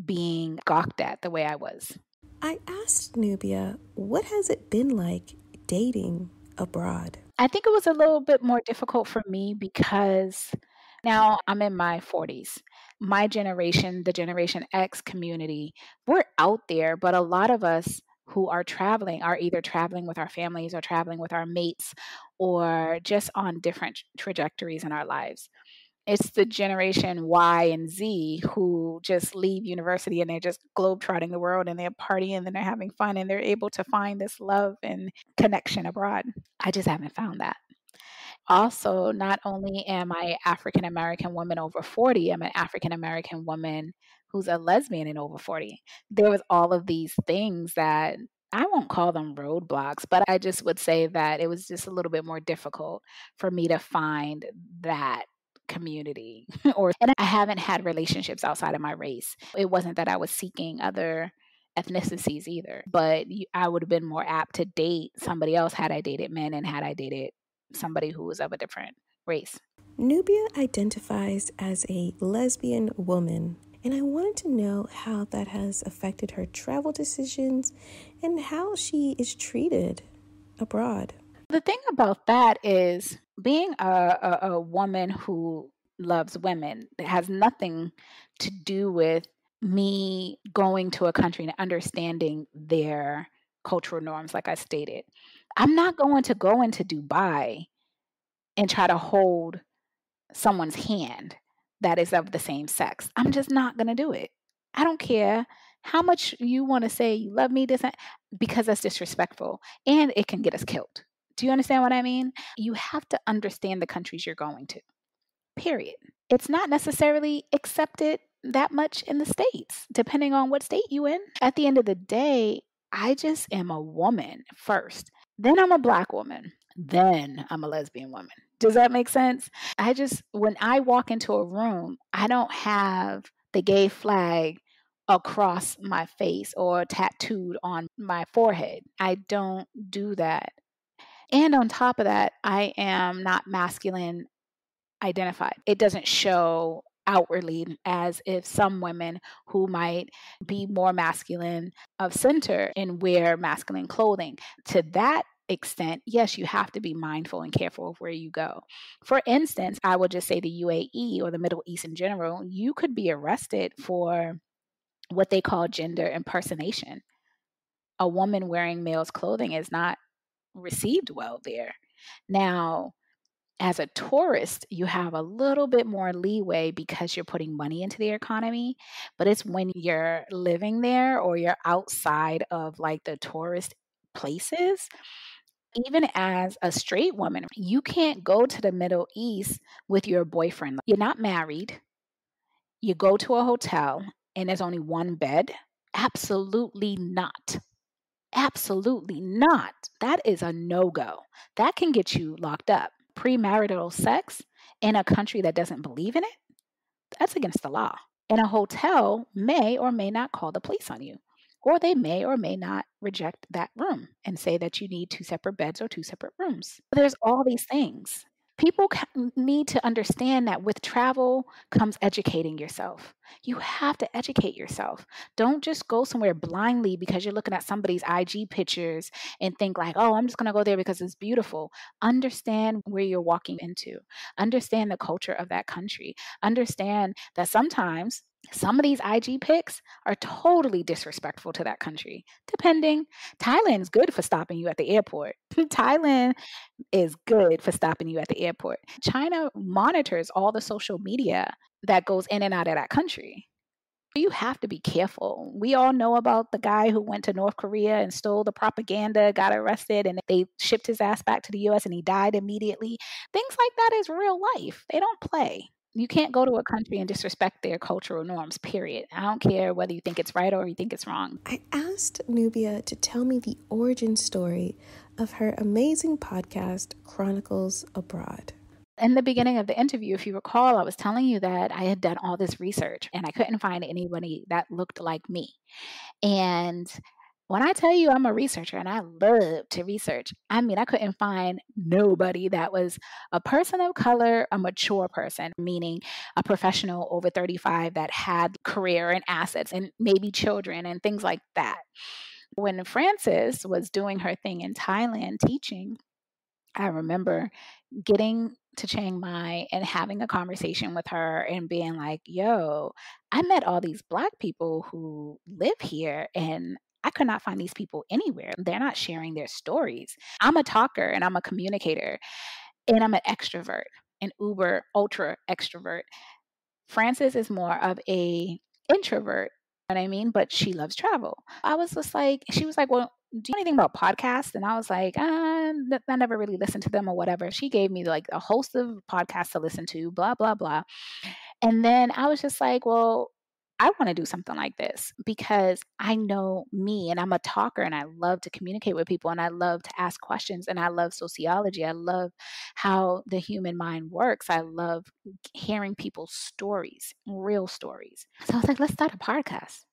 being gawked at the way I was. I asked Nubia, what has it been like dating abroad? I think it was a little bit more difficult for me because now I'm in my 40s. My generation, the Generation X community, we're out there, but a lot of us who are traveling are either traveling with our families or traveling with our mates or just on different trajectories in our lives. It's the generation Y and Z who just leave university and they're just globetrotting the world and they're partying and they're having fun and they're able to find this love and connection abroad. I just haven't found that. Also, not only am I African American woman over 40, I'm an African American woman who's a lesbian and over 40. There was all of these things that I won't call them roadblocks, but I just would say that it was just a little bit more difficult for me to find that community and I haven't had relationships outside of my race. It wasn't that I was seeking other ethnicities either, but I would have been more apt to date somebody else had I dated men and had I dated somebody who was of a different race. Nubia identifies as a lesbian woman, and I wanted to know how that has affected her travel decisions and how she is treated abroad. The thing about that is being a woman who loves women it has nothing to do with me going to a country and understanding their cultural norms, like I stated. I'm not going to go into Dubai and try to hold someone's hand that is of the same sex. I'm just not going to do it. I don't care how much you want to say you love me, because that's disrespectful and it can get us killed. Do you understand what I mean? You have to understand the countries you're going to, period. It's not necessarily accepted that much in the States, depending on what state you in. At the end of the day, I just am a woman first. Then I'm a black woman. Then I'm a lesbian woman. Does that make sense? When I walk into a room, I don't have the gay flag across my face or tattooed on my forehead. I don't do that. And on top of that, I am not masculine identified. It doesn't show outwardly as if some women who might be more masculine of center and wear masculine clothing. To that extent, yes, you have to be mindful and careful of where you go. For instance, I would just say the UAE or the Middle East in general, you could be arrested for what they call gender impersonation. A woman wearing male's clothing is not received well there. Now, As a tourist, you have a little bit more leeway because you're putting money into the economy, but it's when you're living there or you're outside of like the tourist places. Even as a straight woman, you can't go to the Middle East with your boyfriend. You're not married. You go to a hotel and there's only one bed. Absolutely not. Absolutely not. That is a no go. That can get you locked up. Premarital sex in a country that doesn't believe in it, that's against the law. And a hotel may or may not call the police on you, or they may or may not reject that room and say that you need two separate beds or two separate rooms. There's all these things. People need to understand that with travel comes educating yourself. You have to educate yourself. Don't just go somewhere blindly because you're looking at somebody's IG pictures and think like, "Oh, I'm just going to go there because it's beautiful." Understand where you're walking into. Understand the culture of that country. Understand that sometimes some of these IG pics are totally disrespectful to that country. Depending, Thailand's good for stopping you at the airport. Thailand is good for stopping you at the airport. China monitors all the social media that goes in and out of that country. You have to be careful. We all know about the guy who went to North Korea and stole the propaganda, got arrested, and they shipped his ass back to the US and he died immediately. Things like that is real life. They don't play. You can't go to a country and disrespect their cultural norms, period. I don't care whether you think it's right or you think it's wrong. I asked Nubia to tell me the origin story of her amazing podcast, Chronicles Abroad. In the beginning of the interview, if you recall, I was telling you that I had done all this research and I couldn't find anybody that looked like me. And when I tell you I'm a researcher and I love to research, I mean, I couldn't find nobody that was a person of color, a mature person, meaning a professional over 35 that had career and assets and maybe children and things like that. When Frances was doing her thing in Thailand teaching, I remember getting to Chiang Mai and having a conversation with her and being like, yo, I met all these Black people who live here and I could not find these people anywhere. They're not sharing their stories. I'm a talker and I'm a communicator and I'm an extrovert, an uber ultra extrovert. Frances is more of a introvert, you know what I mean? But she loves travel. I was just like, she was like, well, do you know anything about podcasts? And I was like, I never really listened to them or whatever. She gave me like a host of podcasts to listen to, blah, blah, blah. And then I was just like, well, I want to do something like this because I know me and I'm a talker and I love to communicate with people and I love to ask questions and I love sociology. I love how the human mind works. I love hearing people's stories, real stories. So I was like, let's start a podcast.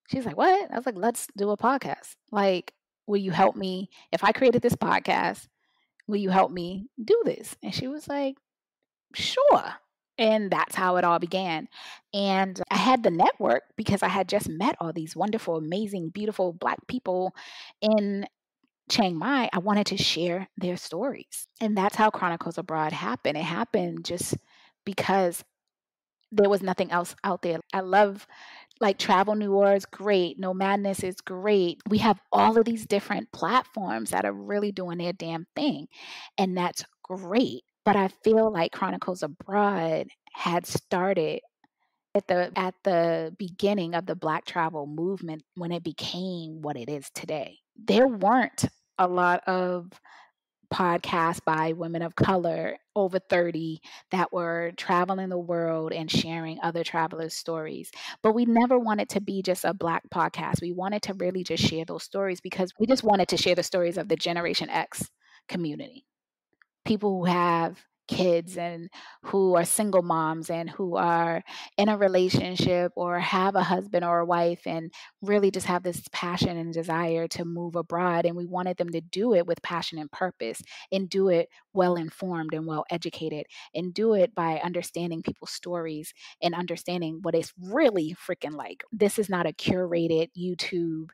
She's like, what? I was like, let's do a podcast. Like, will you help me? If I created this podcast, will you help me do this? And she was like, sure. And that's how it all began. And I had the network because I had just met all these wonderful, amazing, beautiful Black people in Chiang Mai. I wanted to share their stories. And that's how Chronicles Abroad happened. It happened just because there was nothing else out there. I love like Travel New World's great. No Madness is great. We have all of these different platforms that are really doing their damn thing. And that's great. But I feel like Chronicles Abroad had started at the beginning of the Black travel movement when it became what it is today. There weren't a lot of podcasts by women of color over 30 that were traveling the world and sharing other travelers' stories. But we never wanted to be just a Black podcast. We wanted to really just share those stories because we just wanted to share the stories of the Generation X community. People who have kids and who are single moms and who are in a relationship or have a husband or a wife and really just have this passion and desire to move abroad. And we wanted them to do it with passion and purpose and do it well informed and well educated and do it by understanding people's stories and understanding what it's really freaking like. This is not a curated YouTube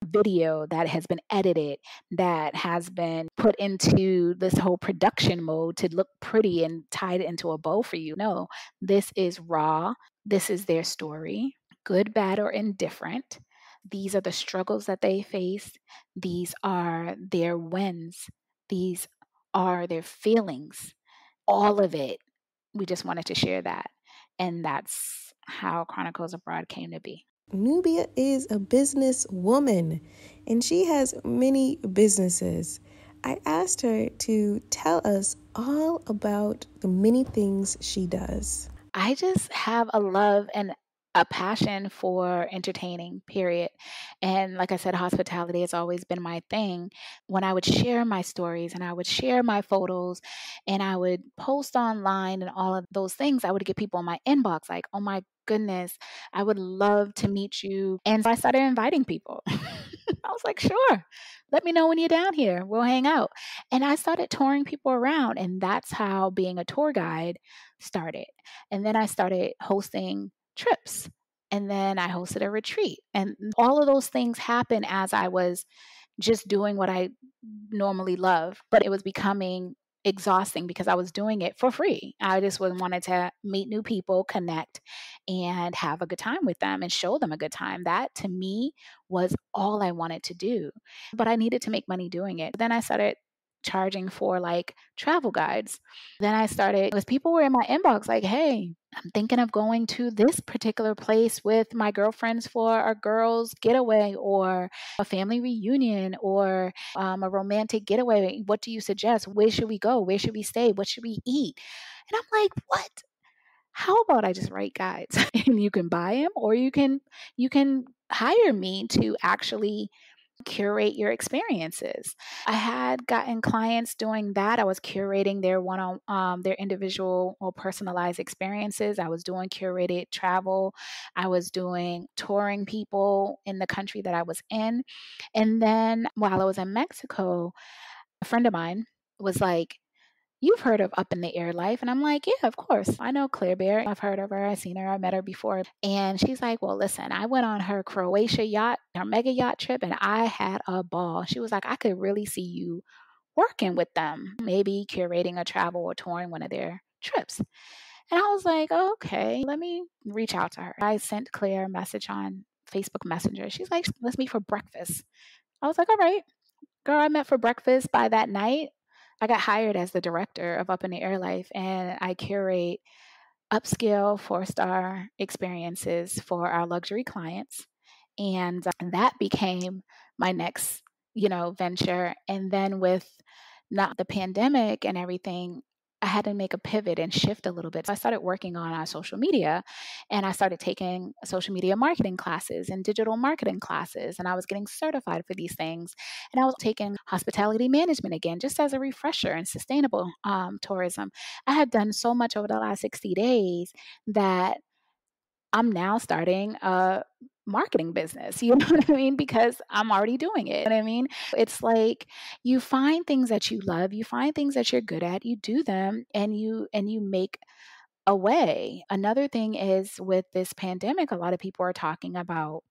video that has been edited, that has been put into this whole production mode to look pretty and tied into a bow for you. No, this is raw. This is their story, good, bad, or indifferent. These are the struggles that they face. These are their wins. These are their feelings. all of it. We just wanted to share that. And that's how Chronicles Abroad came to be. Nubia is a business woman and she has many businesses. I asked her to tell us all about the many things she does. I just have a love and a passion for entertaining, period. And like I said, hospitality has always been my thing. When I would share my stories and I would share my photos and I would post online and all of those things, I would get people in my inbox like, oh my goodness, I would love to meet you. And so I started inviting people. I was like, sure, let me know when you're down here. We'll hang out. And I started touring people around. And that's how being a tour guide started. And then I started hosting trips. And then I hosted a retreat. And all of those things happened as I was just doing what I normally love, but it was becoming exhausting because I was doing it for free. I just wanted to meet new people, connect, and have a good time with them and show them a good time. That to me was all I wanted to do, but I needed to make money doing it. Then I started charging for like travel guides. Then I started, because people were in my inbox like, hey, I'm thinking of going to this particular place with my girlfriends for a girls' getaway or a family reunion or a romantic getaway. What do you suggest? Where should we go? Where should we stay? What should we eat? And I'm like, what? How about I just write guides and you can buy them or you can hire me to actually curate your experiences. I had gotten clients doing that. I was curating their their individual or personalized experiences. I was doing curated travel. I was doing touring people in the country that I was in. And then while I was in Mexico, a friend of mine was like, you've heard of Up in the Air Life. And I'm like, yeah, of course. I know Claire Bear. I've heard of her. I've seen her. I met her before. And she's like, well, listen, I went on her Croatia yacht, her mega yacht trip, and I had a ball. She was like, I could really see you working with them, maybe curating a travel or touring one of their trips. And I was like, oh, okay, let me reach out to her. I sent Claire a message on Facebook Messenger. She's like, let's meet for breakfast. I was like, all right. Girl, I met for breakfast. By that night, I got hired as the director of Up in the Air Life, and I curate upscale 4-star experiences for our luxury clients. And that became my next, venture. And then with not the pandemic and everything, I had to make a pivot and shift a little bit. So I started working on our social media and I started taking social media marketing classes and digital marketing classes. And I was getting certified for these things. And I was taking hospitality management again, just as a refresher and sustainable tourism. I had done so much over the last 60 days that I'm now starting a marketing business. You know what I mean? Because I'm already doing it. You know what I mean? It's like you find things that you love, you find things that you're good at, you do them and you make a way. Another thing is with this pandemic, a lot of people are talking about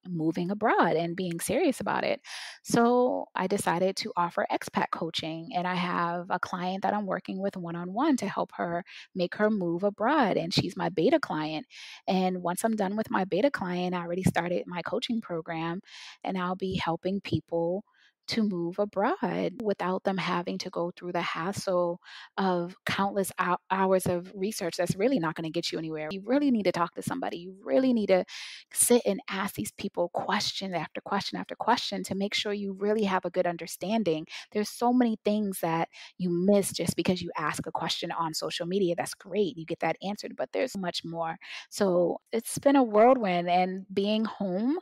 moving abroad and being serious about it. So I decided to offer expat coaching. And I have a client that I'm working with one on one to help her make her move abroad. And she's my beta client. And once I'm done with my beta client, I already started my coaching program and I'll be helping people to move abroad without them having to go through the hassle of countless hours of research that's really not going to get you anywhere. You really need to talk to somebody. You really need to sit and ask these people question after question after question to make sure you really have a good understanding. There's so many things that you miss just because you ask a question on social media. That's great. You get that answered, but there's much more. So it's been a whirlwind and being home.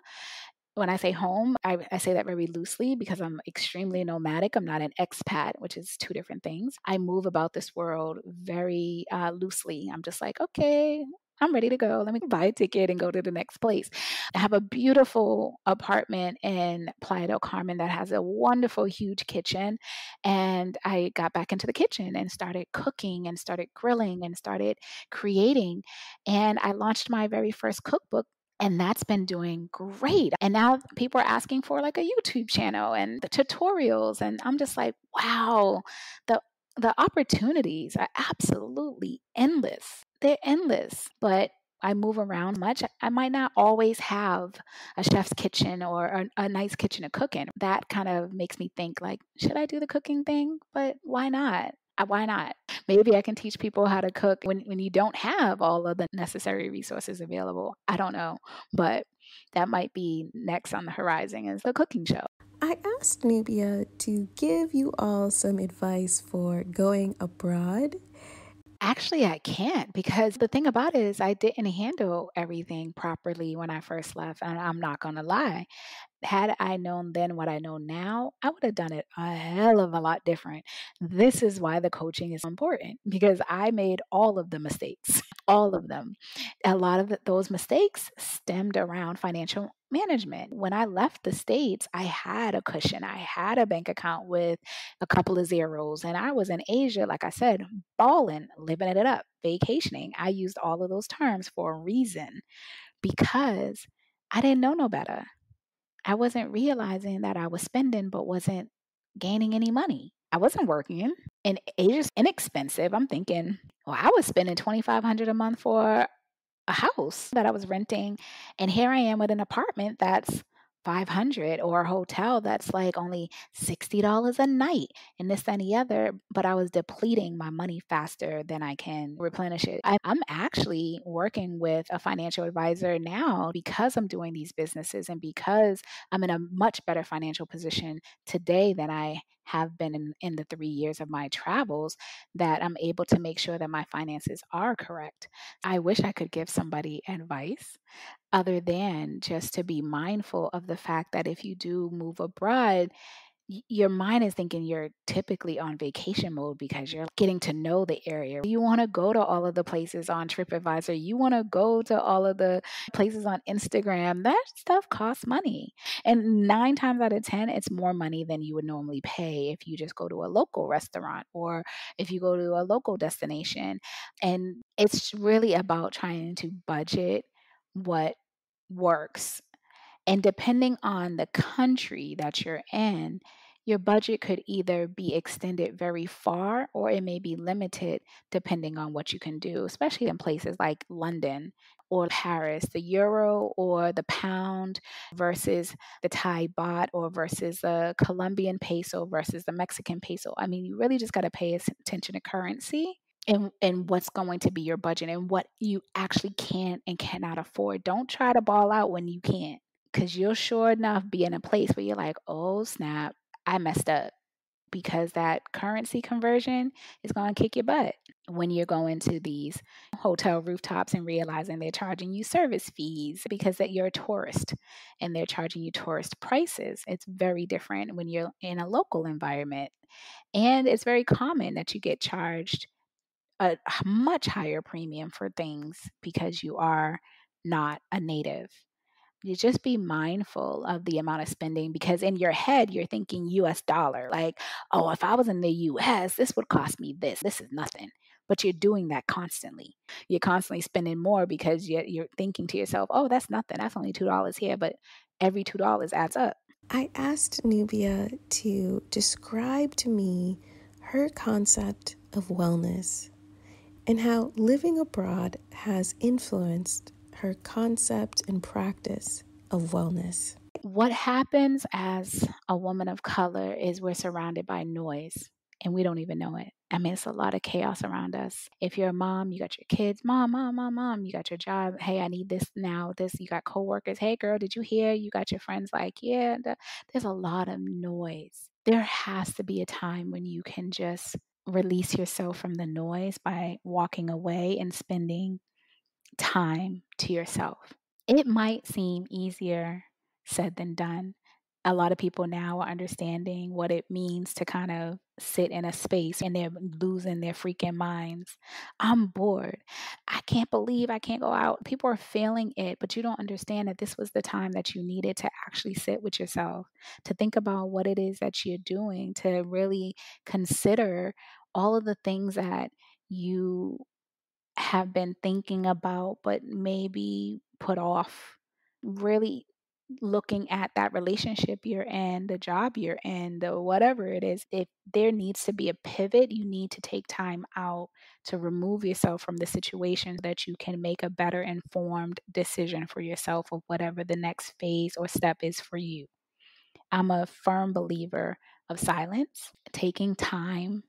When I say home, I say that very loosely because I'm extremely nomadic. I'm not an expat, which is two different things. I move about this world very loosely. I'm just like, okay, I'm ready to go. Let me buy a ticket and go to the next place. I have a beautiful apartment in Playa del Carmen that has a wonderful, huge kitchen. And I got back into the kitchen and started cooking and started grilling and started creating. And I launched my very first cookbook and that's been doing great. And now people are asking for like a YouTube channel and the tutorials. And I'm just like, wow, the the opportunities are absolutely endless. They're endless. But I move around much. I might not always have a chef's kitchen or a nice kitchen to cook in. That kind of makes me think like, should I do the cooking thing? But why not? Why not? Maybe I can teach people how to cook when you don't have all of the necessary resources available. I don't know, but that might be next on the horizon is a cooking show. I asked Nubia to give you all some advice for going abroad. Actually, I can't because the thing about it is I didn't handle everything properly when I first left, and I'm not gonna lie. Had I known then what I know now, I would have done it a hell of a lot different. This is why the coaching is important because I made all of the mistakes, all of them. A lot of those mistakes stemmed around financial management. When I left the States, I had a cushion. I had a bank account with a couple of zeros, and I was in Asia, like I said, balling, living it up, vacationing. I used all of those terms for a reason because I didn't know no better. I wasn't realizing that I was spending but wasn't gaining any money. I wasn't working and Asia's inexpensive. I'm thinking, well, I was spending 2,500 a month for a house that I was renting, and here I am with an apartment that's 500 or a hotel that's like only $60 a night and this, that, and the other. But I was depleting my money faster than I can replenish it. I'm actually working with a financial advisor now because I'm doing these businesses and because I'm in a much better financial position today than I have been in the 3 years of my travels, that I'm able to make sure that my finances are correct. I wish I could give somebody advice other than just to be mindful of the fact that if you do move abroad, your mind is thinking you're typically on vacation mode because you're getting to know the area. You want to go to all of the places on TripAdvisor. You want to go to all of the places on Instagram. That stuff costs money. And 9 times out of 10, it's more money than you would normally pay if you just go to a local restaurant or if you go to a local destination. And it's really about trying to budget what works, and depending on the country that you're in, your budget could either be extended very far or it may be limited depending on what you can do, especially in places like London or Paris. The euro or the pound versus the Thai baht or versus the Colombian peso versus the Mexican peso. I mean, you really just got to pay attention to currency and what's going to be your budget and what you actually can and cannot afford. Don't try to ball out when you can't, because you'll sure enough be in a place where you're like, oh snap, I messed up, because that currency conversion is going to kick your butt when you're going to these hotel rooftops and realizing they're charging you service fees because that you're a tourist and they're charging you tourist prices. It's very different when you're in a local environment, and it's very common that you get charged a much higher premium for things because you are not a native. You just be mindful of the amount of spending because in your head you're thinking US dollar, like, oh, if I was in the US, this would cost me this. This is nothing. But you're doing that constantly. You're constantly spending more because you're thinking to yourself, oh, that's nothing. That's only $2 here. But every $2 adds up. I asked Nubia to describe to me her concept of wellness and how living abroad has influenced her concept and practice of wellness. What happens as a woman of color is we're surrounded by noise and we don't even know it. I mean, it's a lot of chaos around us. If you're a mom, you got your kids, mom, mom, mom, mom, you got your job. Hey, I need this now. This, you got coworkers. Hey, girl, did you hear? You got your friends like, yeah, there's a lot of noise. There has to be a time when you can just release yourself from the noise by walking away and spending time to yourself. It might seem easier said than done. A lot of people now are understanding what it means to kind of sit in a space and they're losing their freaking minds. I'm bored. I can't believe I can't go out. People are feeling it, but you don't understand that this was the time that you needed to actually sit with yourself, to think about what it is that you're doing, to really consider all of the things that you have been thinking about, but maybe put off. Really looking at that relationship you're in, the job you're in, the whatever it is. If there needs to be a pivot, you need to take time out to remove yourself from the situation so that you can make a better informed decision for yourself of whatever the next phase or step is for you. I'm a firm believer of silence, taking time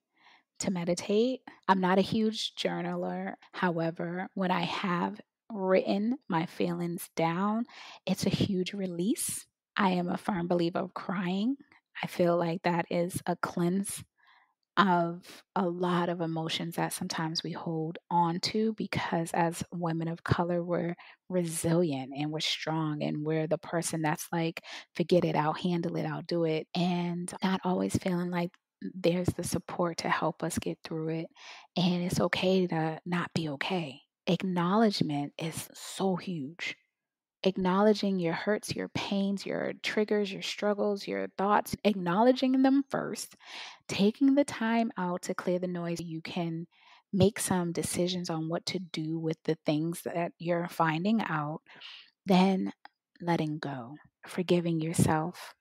to meditate. I'm not a huge journaler. However, when I have written my feelings down, it's a huge release. I am a firm believer of crying. I feel like that is a cleanse of a lot of emotions that sometimes we hold on to because as women of color, we're resilient and we're strong and we're the person that's like, forget it, I'll handle it, I'll do it. And not always feeling like there's the support to help us get through it. And it's okay to not be okay. Acknowledgement is so huge. Acknowledging your hurts, your pains, your triggers, your struggles, your thoughts, acknowledging them first, taking the time out to clear the noise, you can make some decisions on what to do with the things that you're finding out, then letting go, forgiving yourself,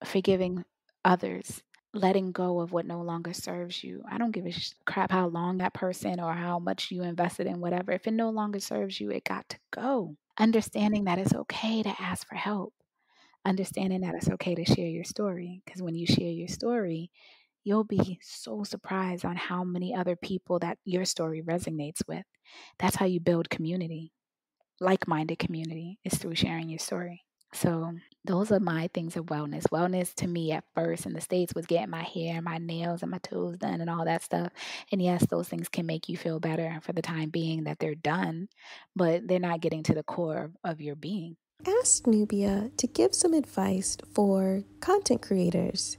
forgiving others, letting go of what no longer serves you. I don't give a crap how long that person or how much you invested in whatever. If it no longer serves you, it got to go. Understanding that it's okay to ask for help. Understanding that it's okay to share your story. Because when you share your story, you'll be so surprised on how many other people that your story resonates with. That's how you build community, like-minded community, is through sharing your story. So those are my things of wellness. Wellness to me at first in the States was getting my hair, my nails, and my toes done and all that stuff. And yes, those things can make you feel better for the time being that they're done, but they're not getting to the core of your being. Asked Nubia to give some advice for content creators,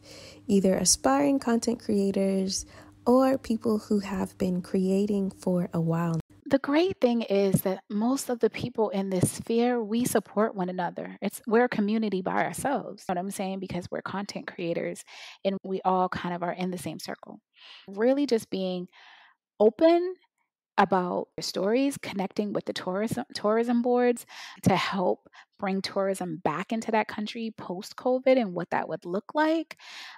either aspiring content creators or people who have been creating for a while. The great thing is that most of the people in this sphere, we support one another. We're a community by ourselves. You know what I'm saying? Because we're content creators and we all kind of are in the same circle. Really just being open about your stories, connecting with the tourism boards to help bring tourism back into that country post COVID and what that would look like.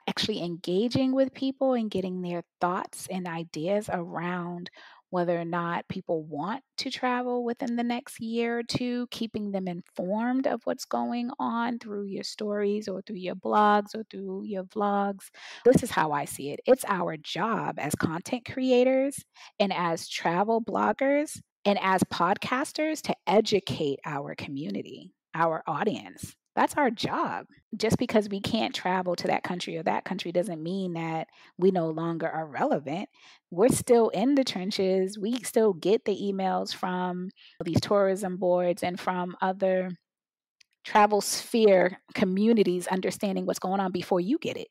Actually engaging with people and getting their thoughts and ideas around whether or not people want to travel within the next year or two, keeping them informed of what's going on through your stories or through your blogs or through your vlogs. This is how I see it. It's our job as content creators and as travel bloggers and as podcasters to educate our community, our audience. That's our job. Just because we can't travel to that country or that country doesn't mean that we no longer are relevant. We're still in the trenches. We still get the emails from these tourism boards and from other travel sphere communities understanding what's going on before you get it.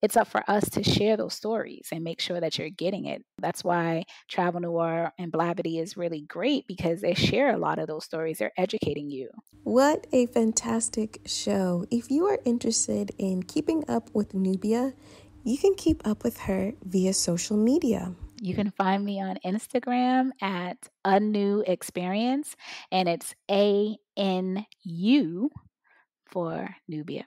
It's up for us to share those stories and make sure that you're getting it. That's why Travel Noir and Blavity is really great because they share a lot of those stories. They're educating you. What a fantastic show. If you are interested in keeping up with Nubia, you can keep up with her via social media. You can find me on Instagram at A New Experience, and it's ANU for Nubia.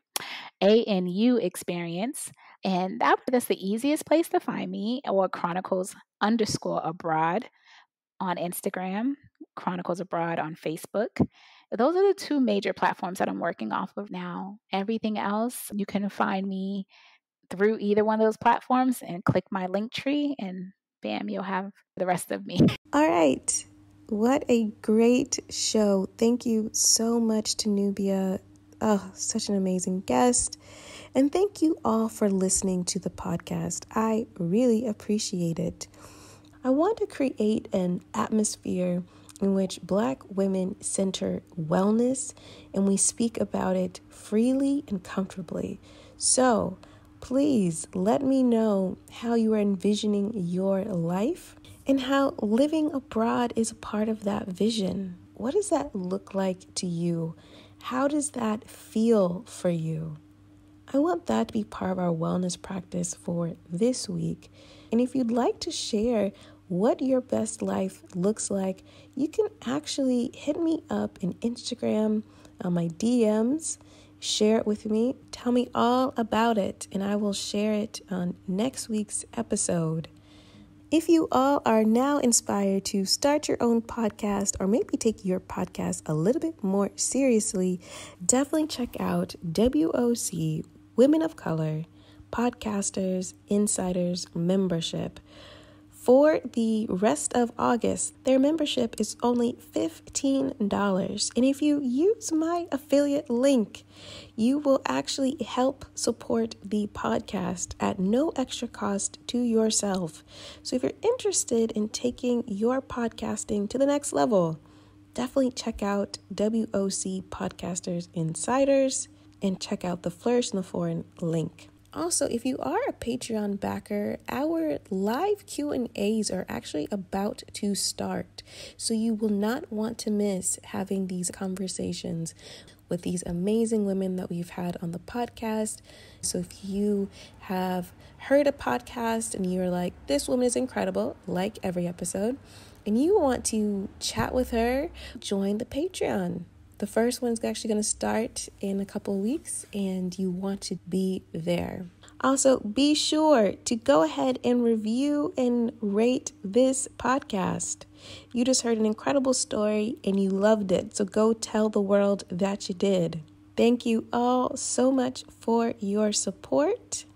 ANU Experience. And that's the easiest place to find me, or Chronicles_abroad on Instagram, Chronicles Abroad on Facebook. Those are the two major platforms that I'm working off of now. Everything else, you can find me through either one of those platforms and click my link tree, and bam, you'll have the rest of me. All right. What a great show. Thank you so much to Nubia. Oh, such an amazing guest. And thank you all for listening to the podcast. I really appreciate it. I want to create an atmosphere in which Black women center wellness and we speak about it freely and comfortably. So please let me know how you are envisioning your life and how living abroad is a part of that vision. What does that look like to you? How does that feel for you? I want that to be part of our wellness practice for this week. And if you'd like to share what your best life looks like, you can actually hit me up in Instagram on my DMs. Share it with me. Tell me all about it, and I will share it on next week's episode. If you all are now inspired to start your own podcast or maybe take your podcast a little bit more seriously, definitely check out WOC Women of Color Podcasters Insiders membership. For the rest of August, their membership is only $15. And if you use my affiliate link, you will actually help support the podcast at no extra cost to yourself. So if you're interested in taking your podcasting to the next level, definitely check out WOC Podcasters Insiders and check out the Flourish and the Foreign link. Also, if you are a Patreon backer, our live Q&As are actually about to start. So you will not want to miss having these conversations with these amazing women that we've had on the podcast. So if you have heard a podcast and you're like, this woman is incredible, like every episode, and you want to chat with her, join the Patreon. The first one's actually going to start in a couple of weeks, and you want to be there. Also, be sure to go ahead and review and rate this podcast. You just heard an incredible story and you loved it, so go tell the world that you did. Thank you all so much for your support.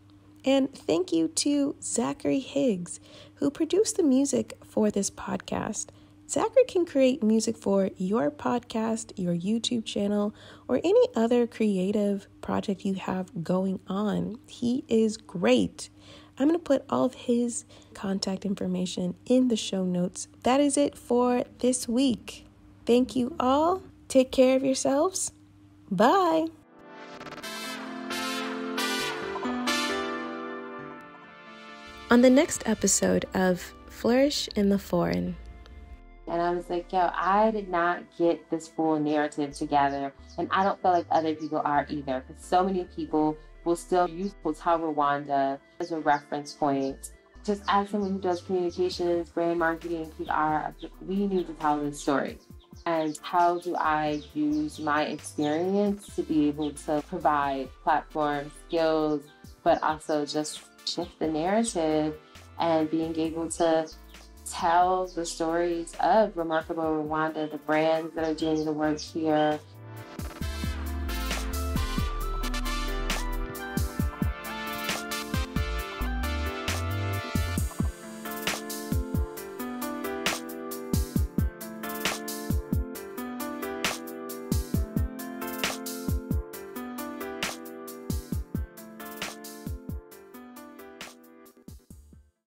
And thank you to Zachary Higgs, who produced the music for this podcast. Zachary can create music for your podcast, your YouTube channel, or any other creative project you have going on. He is great. I'm going to put all of his contact information in the show notes. That is it for this week. Thank you all. Take care of yourselves. Bye. On the next episode of Flourish in the Foreign. And I was like, yo, I did not get this full narrative together. And I don't feel like other people are either. Because so many people will still use Hotel Rwanda as a reference point. Just as someone who does communications, brand marketing, PR, we need to tell this story. And how do I use my experience to be able to provide platforms, skills, but also just shift the narrative and being able to tell the stories of Remarkable Rwanda, the brands that are doing the work here,